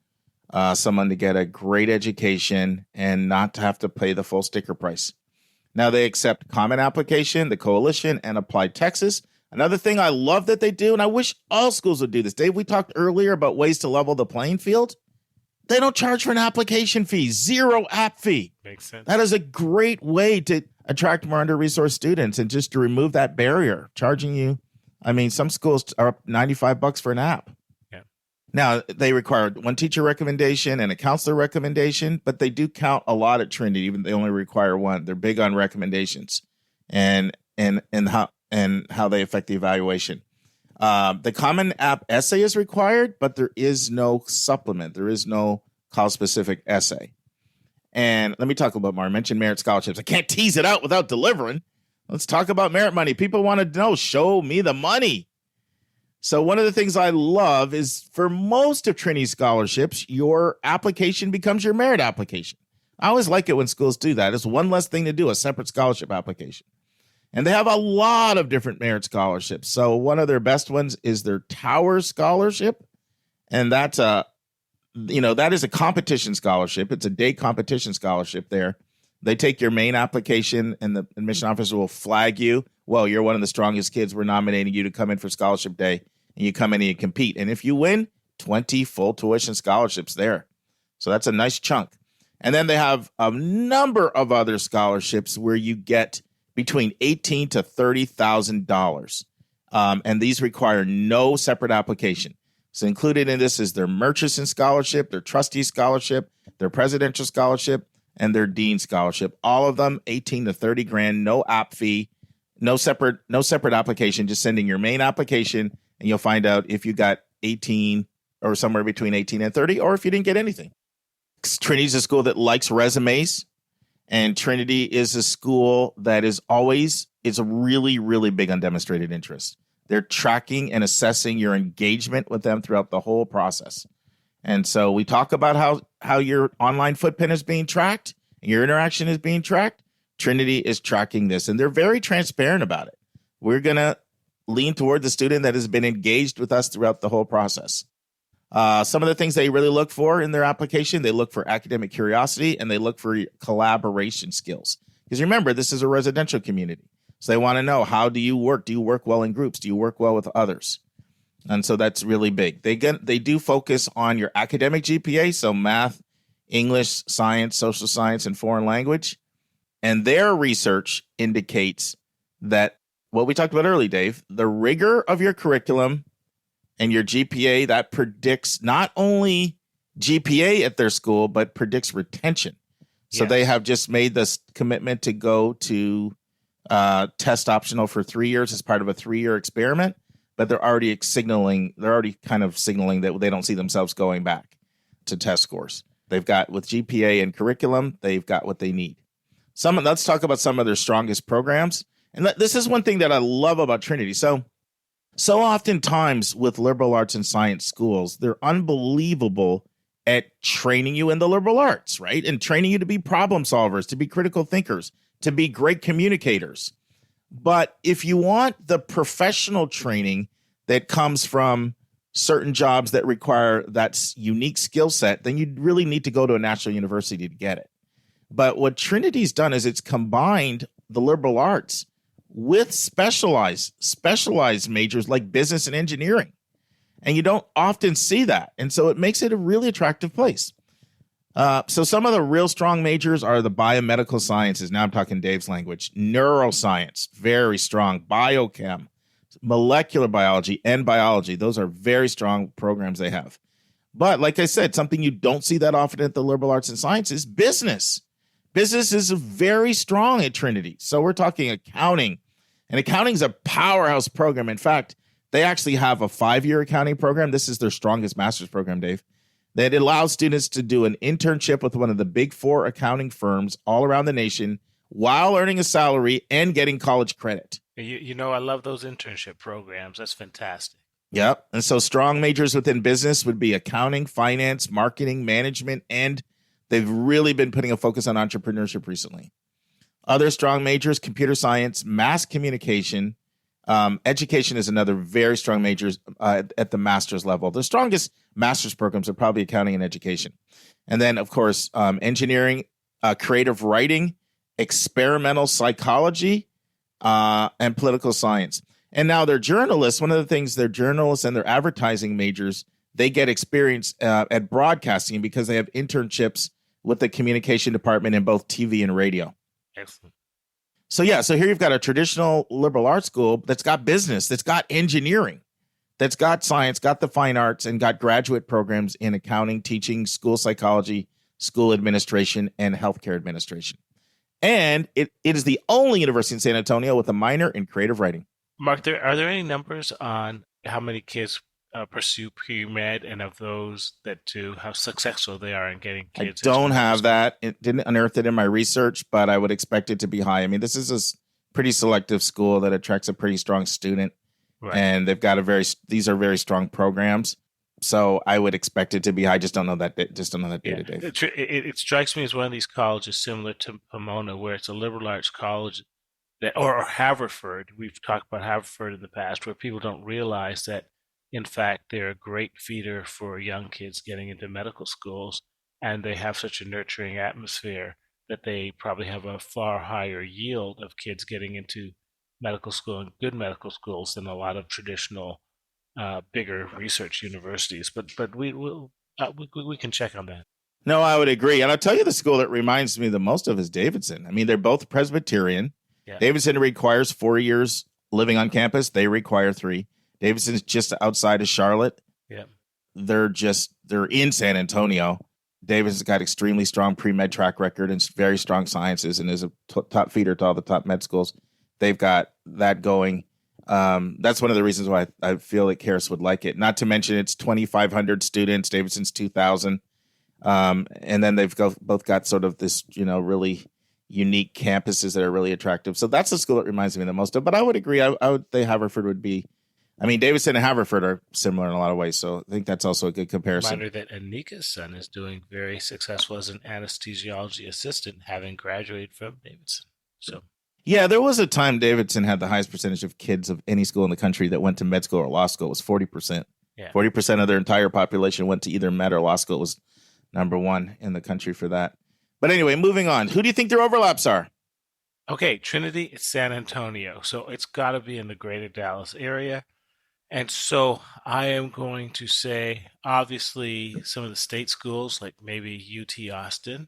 someone to get a great education and not to have to pay the full sticker price. Now they accept Common Application, the Coalition, and Applied Texas. Another thing I love that they do, and I wish all schools would do this. Dave, we talked earlier about ways to level the playing field. They don't charge for an application fee, 0 app fee. Makes sense. That is a great way to attract more under-resourced students and just to remove that barrier, charging you. I mean, some schools are up $95 for an app. Yeah. Now, they require one teacher recommendation and a counselor recommendation, but they do count a lot at Trinity, even they only require one. They're big on recommendations and how they affect the evaluation. The Common App essay is required, but there is no supplement. There is no college-specific essay. And let me talk a little bit more. I mentioned merit scholarships. I can't tease it out without delivering. Let's talk about merit money. People want to know, show me the money. So one of the things I love is for most of Trinity scholarships, your application becomes your merit application. I always like it when schools do that. It's one less thing to do, a separate scholarship application. And they have a lot of different merit scholarships. So one of their best ones is their Tower Scholarship. And that's that is a competition scholarship. It's a day competition scholarship there. They take your main application and the admission officer will flag you. Well, you're one of the strongest kids. We're nominating you to come in for scholarship day. And you come in and you compete. And if you win, 20 full tuition scholarships there. So that's a nice chunk. And then they have a number of other scholarships where you get between $18,000 to $30,000. And these require no separate application. So included in this is their Murchison Scholarship, their Trustee Scholarship, their Presidential Scholarship, and their Dean Scholarship. All of them, 18 to 30 grand, no app fee, no separate application, just sending your main application, and you'll find out if you got 18 or somewhere between 18 and 30, or if you didn't get anything. Trinity's a school that likes resumes. And Trinity is a school that is really, really big on demonstrated interest. They're tracking and assessing your engagement with them throughout the whole process. And so we talk about how your online footprint is being tracked and your interaction is being tracked. Trinity is tracking this, and they're very transparent about it. We're going to lean toward the student that has been engaged with us throughout the whole process. Some of the things they really look for in their application, they look for academic curiosity and they look for collaboration skills. Because remember, this is a residential community. So they want to know, how do you work? Do you work well in groups? Do you work well with others? And so that's really big. They do focus on your academic GPA, so math, English, science, social science, and foreign language. And their research indicates that what we talked about earlier, Dave, the rigor of your curriculum and your GPA, that predicts not only GPA at their school, but predicts retention. So They have just made this commitment to go to test optional for 3 years as part of a 3-year experiment, but they're already kind of signaling that they don't see themselves going back to test scores. They've got, with GPA and curriculum, they've got what they need. Let's talk about some of their strongest programs. And this is one thing that I love about Trinity. So oftentimes with liberal arts and science schools, they're unbelievable at training you in the liberal arts, right? And training you to be problem solvers, to be critical thinkers, to be great communicators. But if you want the professional training that comes from certain jobs that require that unique skill set, then you really need to go to a national university to get it. But what Trinity's done is it's combined the liberal arts with specialized majors like business and engineering. And you don't often see that. And so it makes it a really attractive place. So some of the real strong majors are the biomedical sciences. Now I'm talking Dave's language. Neuroscience, very strong. Biochem, molecular biology, and biology. Those are very strong programs they have. But like I said, something you don't see that often at the liberal arts and sciences, business. Business is very strong at Trinity. So we're talking accounting. And accounting is a powerhouse program. In fact, they actually have a 5-year accounting program. This is their strongest master's program, Dave, that allows students to do an internship with one of the big 4 accounting firms all around the nation while earning a salary and getting college credit. You know, I love those internship programs. That's fantastic. Yep. And so strong majors within business would be accounting, finance, marketing, management, and they've really been putting a focus on entrepreneurship recently. Other strong majors, computer science, mass communication. Education is another very strong major at the master's level. The strongest master's programs are probably accounting and education. And then, of course, engineering, creative writing, experimental psychology, and political science. And now they're journalists. One of the things, they're journalists and their advertising majors, they get experience at broadcasting because they have internships with the communication department in both TV and radio. Excellent. So here you've got a traditional liberal arts school that's got business, that's got engineering, that's got science, got the fine arts, and got graduate programs in accounting, teaching, school psychology, school administration, and healthcare administration. And it is the only university in San Antonio with a minor in creative writing. Mark, are there any numbers on how many kids pursue pre-med, and of those that do, how successful they are in getting kids? I don't have that. It didn't unearth it in my research, but I would expect it to be high. I mean, this is a pretty selective school that attracts a pretty strong student, right. And they've got these are very strong programs. So I would expect it to be high. I just don't know that data, Dave. It strikes me as one of these colleges similar to Pomona, where it's a liberal arts college or Haverford. We've talked about Haverford in the past, where people don't realize that, in fact, they're a great feeder for young kids getting into medical schools, and they have such a nurturing atmosphere that they probably have a far higher yield of kids getting into medical school and good medical schools than a lot of traditional bigger research universities. But we can check on that. No, I would agree. And I'll tell you the school that reminds me the most of is Davidson. I mean, they're both Presbyterian. Yeah. Davidson requires 4 years living on campus. They require 3. Davidson's just outside of Charlotte. Yeah. They're in San Antonio. Davidson's got extremely strong pre-med track record and very strong sciences and is a top feeder to all the top med schools. They've got that going. That's one of the reasons why I feel like Harris would like it. Not to mention it's 2,500 students. Davidson's 2,000. And then they've both got sort of this, really unique campuses that are really attractive. So that's the school that reminds me the most of. But I would agree. I would say Haverford would be. I mean, Davidson and Haverford are similar in a lot of ways. So I think that's also a good comparison. Reminder that Anika's son is doing very successful as an anesthesiology assistant, having graduated from Davidson. So. Yeah, there was a time Davidson had the highest percentage of kids of any school in the country that went to med school or law school. It was 40%. Yeah. 40% of their entire population went to either med or law school. It was number one in the country for that. But anyway, moving on. Who do you think their overlaps are? Okay, Trinity, it's San Antonio. So it's got to be in the greater Dallas area. And so I am going to say, obviously, some of the state schools, like maybe UT Austin.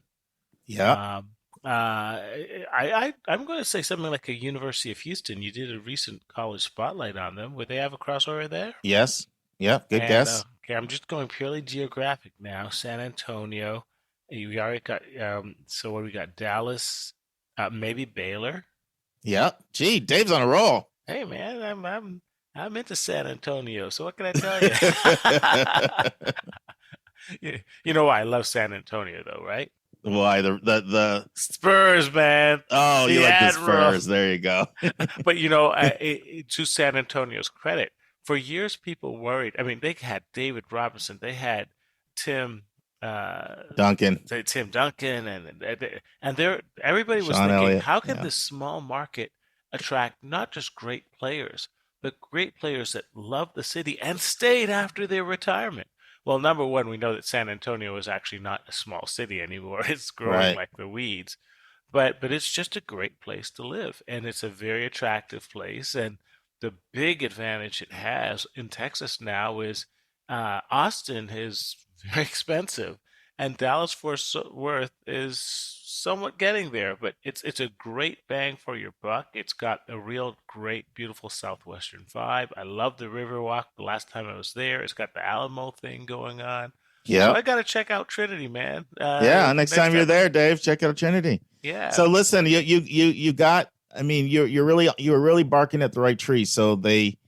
Yeah. I'm going to say something like a University of Houston. You did a recent college spotlight on them. Would they have a crossover there? Yes. Yeah. Good guess. Okay, I'm just going purely geographic now. San Antonio. We already got. So what do we got? Dallas. Maybe Baylor. Yep. Gee, Dave's on a roll. Hey, man, I'm into San Antonio. So what can I tell you? You know why I love San Antonio, though, right? Why the Spurs, man. Oh, you like the Admiral. Spurs? There you go. But to San Antonio's credit, for years people worried. I mean, they had David Robinson, they had Tim Duncan, and everybody was Sean thinking, Elliott, how can yeah. this small market attract not just great players, but great players that love the city and stayed after their retirement? Well, number one, we know that San Antonio is actually not a small city anymore. It's growing Right. like the weeds. But it's just a great place to live, and it's a very attractive place. And the big advantage it has in Texas now is Austin is very expensive, and Dallas-Fort Worth is somewhat getting there. But it's a great bang for your buck. It's got a real great, beautiful Southwestern vibe. I love the Riverwalk. The last time I was there, it's got the Alamo thing going on. Yeah. So I got to check out Trinity, man. Yeah. Next time you're there, Dave, check out Trinity. Yeah. So listen, you got. I mean, you were really barking at the right tree. So they.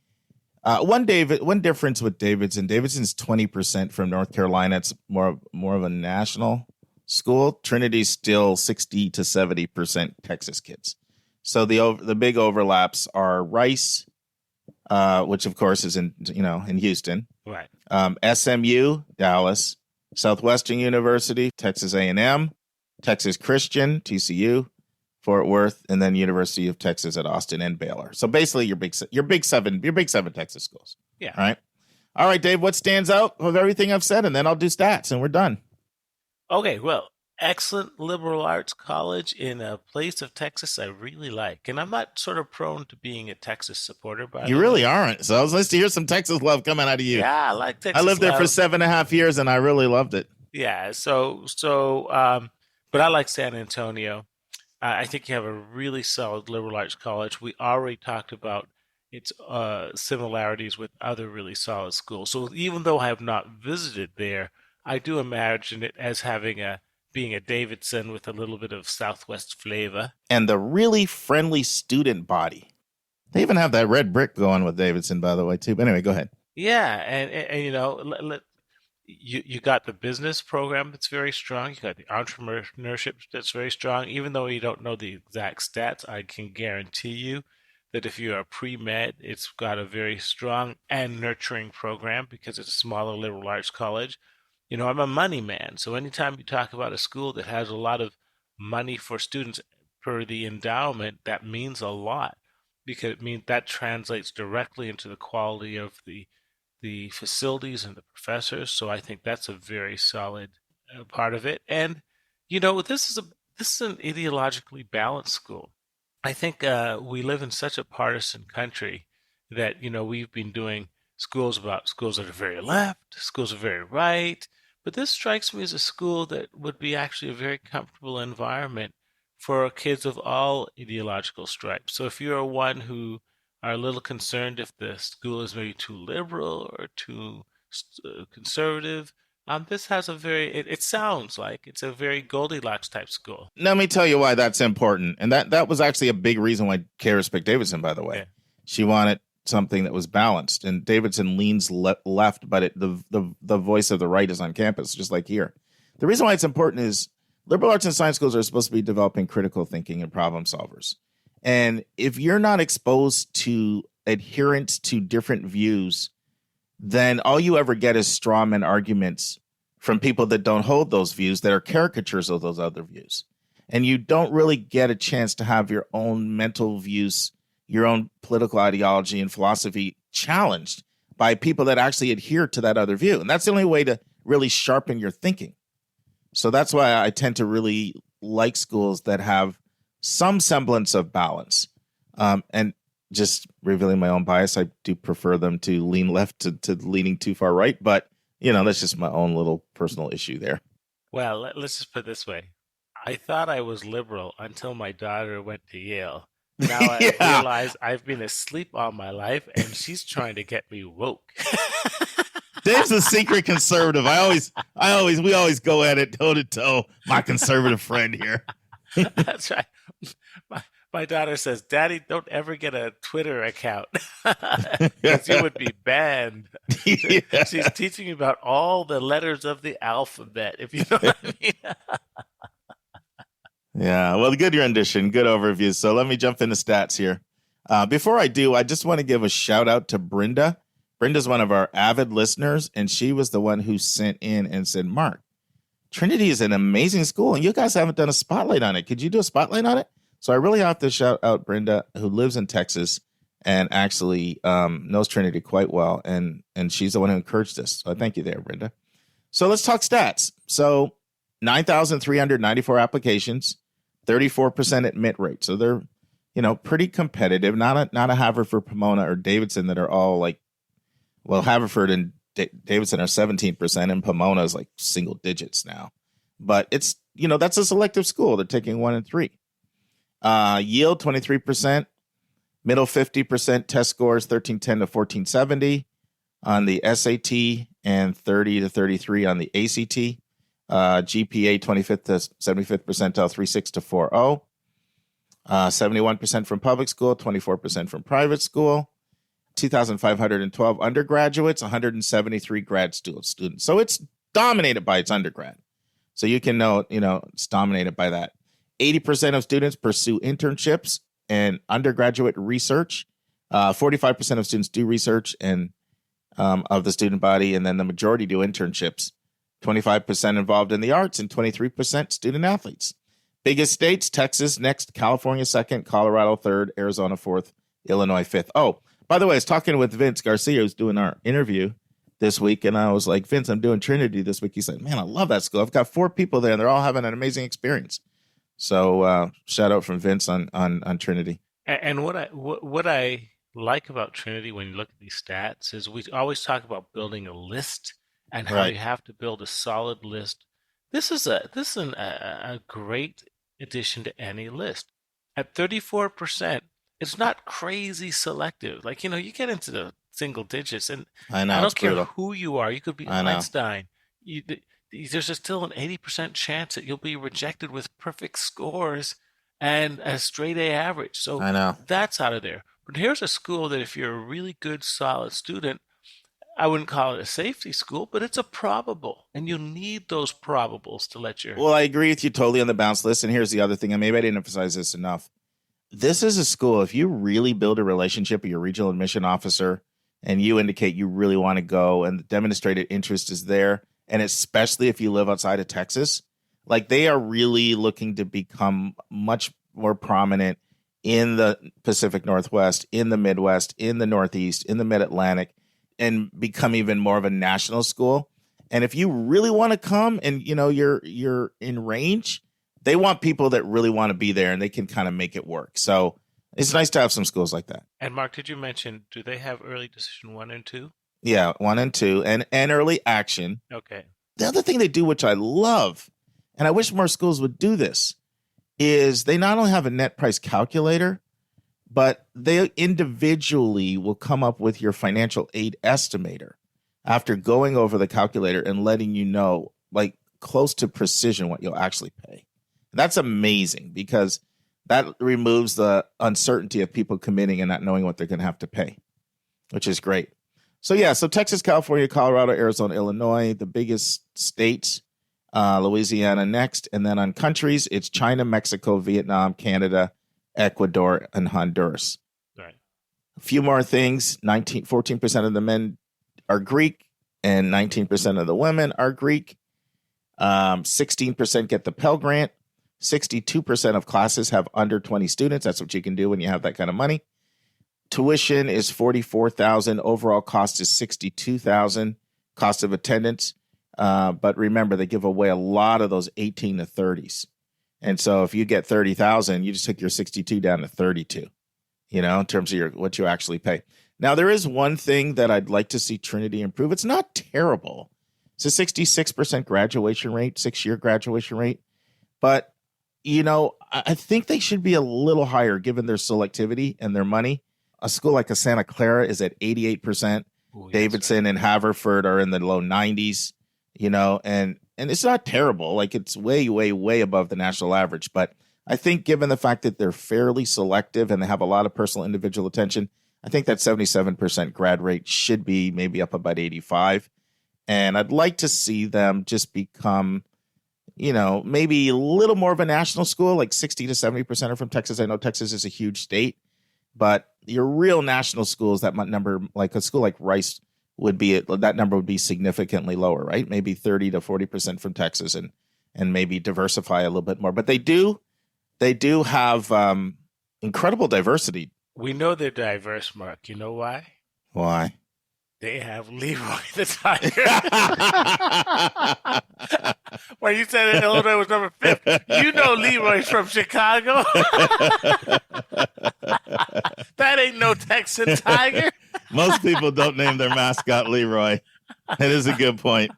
One difference with Davidson. Davidson's 20% from North Carolina. It's more of a national school. Trinity's still 60 to 70% Texas kids. So the big overlaps are Rice, which of course is in Houston. Right. SMU, Dallas, Southwestern University, Texas A&M, Texas Christian, TCU, Fort Worth, and then University of Texas at Austin and Baylor. So basically, your big seven Texas schools. Yeah. All right, Dave. What stands out of everything I've said, and then I'll do stats, and we're done. Okay. Well, excellent liberal arts college in a place of Texas I really like, and I'm not sort of prone to being a Texas supporter, but You really aren't. So I was nice to hear some Texas love coming out of you. Yeah, I like Texas. I lived there for 7.5 years, and I really loved it. Yeah. But I like San Antonio. I think you have a really solid liberal arts college. We already talked about its similarities with other really solid schools. So even though I have not visited there, I do imagine it as being a Davidson with a little bit of Southwest flavor. And the really friendly student body. They even have that red brick going with Davidson, by the way, too. But anyway, go ahead. Yeah, and you got the business program that's very strong. You got the entrepreneurship that's very strong. Even though you don't know the exact stats, I can guarantee you that if you're a pre-med, it's got a very strong and nurturing program because it's a smaller liberal arts college. I'm a money man, so anytime you talk about a school that has a lot of money for students per the endowment, that means a lot because it means that translates directly into the quality of the facilities and the professors. So I think that's a very solid part of it. And this is an ideologically balanced school. I think we live in such a partisan country that we've been doing schools that are very left, schools are very right. But this strikes me as a school that would be actually a very comfortable environment for kids of all ideological stripes. So if you're one who are a little concerned if the school is maybe too liberal or too conservative, this has it sounds like it's a very Goldilocks type school. Let me tell you why that's important. And that was actually a big reason why Kara picked Davidson, by the way. Yeah. She wanted something that was balanced, and Davidson leans left, but the voice of the right is on campus, just like here. The reason why it's important is liberal arts and science schools are supposed to be developing critical thinking and problem solvers. And if you're not exposed to adherence to different views, then all you ever get is straw man arguments from people that don't hold those views, that are caricatures of those other views. And you don't really get a chance to have your own mental views, your own political ideology and philosophy challenged by people that actually adhere to that other view. And that's the only way to really sharpen your thinking. So that's why I tend to really like schools that have some semblance of balance. And just revealing my own bias, I do prefer them to lean left to leaning too far right. But, that's just my own little personal issue there. Well, let's just put it this way. I thought I was liberal until my daughter went to Yale. Now I realize I've been asleep all my life, and she's trying to get me woke. Dave's a secret conservative. We always go at it toe to toe. My conservative friend here. That's right. My daughter says, "Daddy, don't ever get a Twitter account because you would be banned." Yeah. She's teaching me about all the letters of the alphabet, if you know what I mean. Yeah, well, good rendition, good overview. So let me jump into stats here. Before I do, I just want to give a shout out to Brenda. Brenda's one of our avid listeners, and she was the one who sent in and said, Mark, Trinity is an amazing school, and you guys haven't done a spotlight on it. Could you do a spotlight on it? So I really have to shout out Brenda, who lives in Texas and actually knows Trinity quite well, and she's the one who encouraged us. So I thank you there, Brenda. So let's talk stats. So 9,394 applications, 34% admit rate. So they're, pretty competitive. Not a Haverford, Pomona, or Davidson that are all like, well, Haverford and Davidson are 17%, and Pomona is like single digits now. But it's, that's a selective school. They're taking 1 and 3. Yield 23%, middle 50%, test scores 1310 to 1470 on the SAT and 30 to 33 on the ACT. GPA 25th to 75th percentile, 3.6 to 4.0. 71% from public school, 24% from private school. 2,512 undergraduates, 173 grad students. So it's dominated by its undergrad. So you can know, it's dominated by that. 80% of students pursue internships and undergraduate research. 45% of students do research and of the student body, and then the majority do internships. 25% involved in the arts and 23% student athletes. Biggest states, Texas next, California second, Colorado third, Arizona fourth, Illinois fifth. Oh, by the way, I was talking with Vince Garcia, who's doing our interview this week, and I was like, Vince, I'm doing Trinity this week. He said, man, I love that school. I've got 4 people there, and they're all having an amazing experience. So shout out from Vince on Trinity. And what I like about Trinity when you look at these stats is we always talk about building a list and how Right. you have to build a solid list. This is a great addition to any list. At 34%, it's not crazy selective. Like, you get into the single digits, and I know, I don't it's care brutal. who you are. You could be I know. Einstein. There's still an 80% chance that you'll be rejected with perfect scores and a straight A average. So I know. that's out of there. But here's a school that if you're a really good, solid student, I wouldn't call it a safety school, but it's a probable, and you need those probables to let your... Well, I agree with you totally on the bounce list. And here's the other thing, and maybe I didn't emphasize this enough. This is a school, if you really build a relationship with your regional admission officer and you indicate you really want to go and the demonstrated interest is there, and especially if you live outside of Texas, like they are really looking to become much more prominent in the Pacific Northwest, in the Midwest, in the Northeast, in the Mid-Atlantic, and become even more of a national school. And if you really want to come and, you're in range, they want people that really want to be there and they can kind of make it work. So it's nice to have some schools like that. And Mark, did you mention, do they have early decision 1 and 2? Yeah, 1 and 2 and early action. Okay. The other thing they do, which I love, and I wish more schools would do this, is they not only have a net price calculator, but they individually will come up with your financial aid estimator after going over the calculator and letting you know, like close to precision, what you'll actually pay. That's amazing because that removes the uncertainty of people committing and not knowing what they're going to have to pay, which is great. So Texas, California, Colorado, Arizona, Illinois, the biggest states, Louisiana next. And then on countries, it's China, Mexico, Vietnam, Canada, Ecuador, and Honduras. Right. A few more things. 14% of the men are Greek and 19% of the women are Greek. 16% get the Pell Grant. 62% of classes have under 20 students. That's what you can do when you have that kind of money. Tuition is $44,000. Overall cost is $62,000. Cost of attendance. But remember, they give away a lot of those 18 to 30s. And so if you get 30,000, you just took your 62 down to 32, in terms of what you actually pay. Now, there is one thing that I'd like to see Trinity improve. It's not terrible. It's a 66% graduation rate, 6-year graduation rate. But, I think they should be a little higher given their selectivity and their money. A school like a Santa Clara is at 88%. Ooh, Davidson and Haverford are in the low 90s, and it's not terrible. Like it's way, way, way above the national average. But I think given the fact that they're fairly selective and they have a lot of personal individual attention, I think that 77% grad rate should be maybe up about 85. And I'd like to see them just become, maybe a little more of a national school, like 60 to 70% are from Texas. I know Texas is a huge state, but your real national schools, that number, like a school like Rice that number would be significantly lower, right? Maybe 30 to 40% from Texas and maybe diversify a little bit more. But they do have incredible diversity. We know they're diverse, Mark. You know why? Why? They have Leroy the Tiger. When you said that Illinois was number 5, you know Leroy's from Chicago. That ain't no Texan Tiger. Most people don't name their mascot Leroy. That is a good point.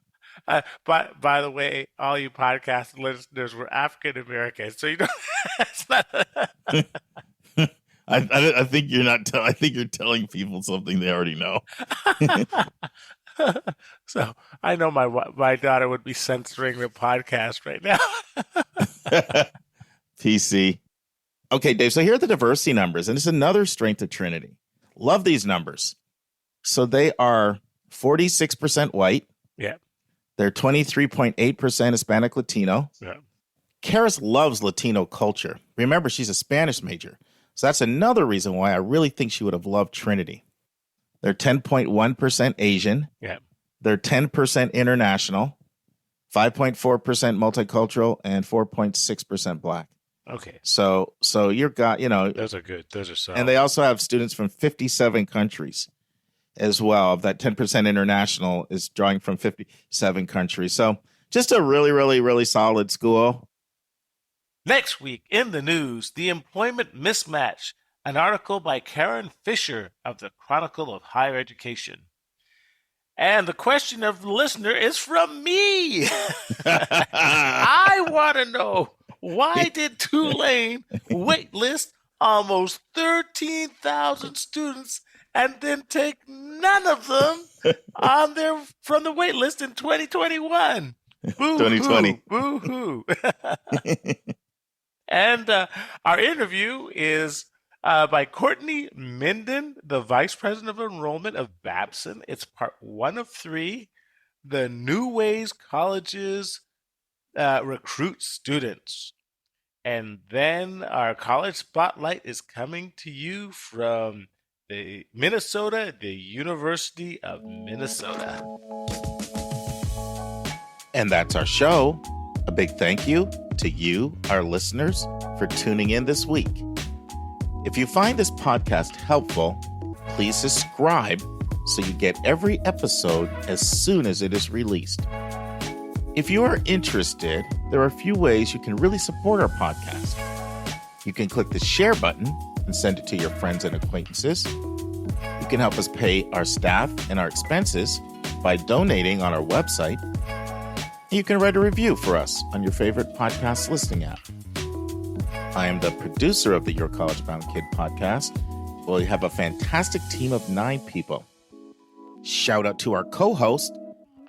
By the way, all you podcast listeners were African Americans, so it's not. I think you're not. I think you're telling people something they already know. So I know my daughter would be censoring the podcast right now. PC. Okay, Dave. So here are the diversity numbers, and it's another strength of Trinity. Love these numbers. So they are 46% white. Yeah. They're 23.8% Hispanic Latino. Yeah. Karis loves Latino culture. Remember, she's a Spanish major. So that's another reason why I really think she would have loved Trinity. They're 10.1% Asian. Yeah. They're 10% international, 5.4% multicultural, and 4.6% Black. Okay. So you've got, those are good. Those are solid. And they also have students from 57 countries as well. That 10% international is drawing from 57 countries. So just a really, really, really solid school. Next week in the news, the employment mismatch, an article by Karen Fisher of the Chronicle of Higher Education. And the question of the listener is from me. I want to know, why did Tulane waitlist almost 13,000 students and then take none of them from the waitlist in 2021? Boo-hoo, 2020. Boo-hoo. And our interview is by Courtney Minden, the Vice President of Enrollment of Babson. It's part 1 of 3, the new ways colleges recruit students. And then our college spotlight is coming to you from the University of Minnesota. And that's our show. A big thank you to you, our listeners, for tuning in this week. If you find this podcast helpful, please subscribe so you get every episode as soon as it is released. If you are interested, there are a few ways you can really support our podcast. You can click the share button and send it to your friends and acquaintances. You can help us pay our staff and our expenses by donating on our website. You can write a review for us on your favorite podcast listening app. I am the producer of the Your College Bound Kid podcast. We have a fantastic team of 9 people. Shout out to our co-host,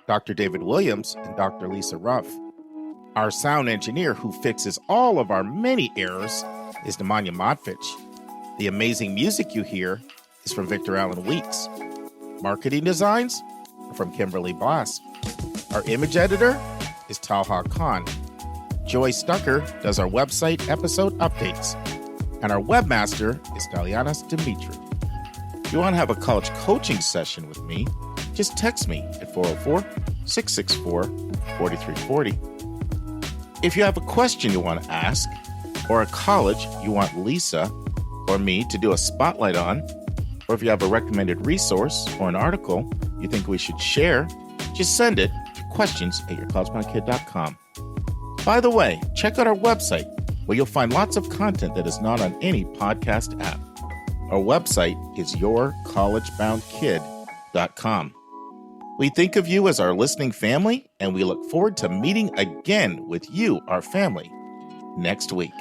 Dr. David Williams and Dr. Lisa Ruff. Our sound engineer, who fixes all of our many errors, is Nemanja Modfitch. The amazing music you hear is from Victor Allen Weeks. Marketing designs are from Kimberly Blass. Our image editor is Talha Khan. Joy Stucker does our website episode updates. And our webmaster is Dalianas Dimitri. If you want to have a college coaching session with me, just text me at 404-664-4340. If you have a question you want to ask, or a college you want Lisa or me to do a spotlight on, or if you have a recommended resource or an article you think we should share, just send it to questions@yourcollegeboundkid.com. By the way, check out our website where you'll find lots of content that is not on any podcast app. Our website is yourcollegeboundkid.com. We think of you as our listening family, and we look forward to meeting again with you, our family, next week.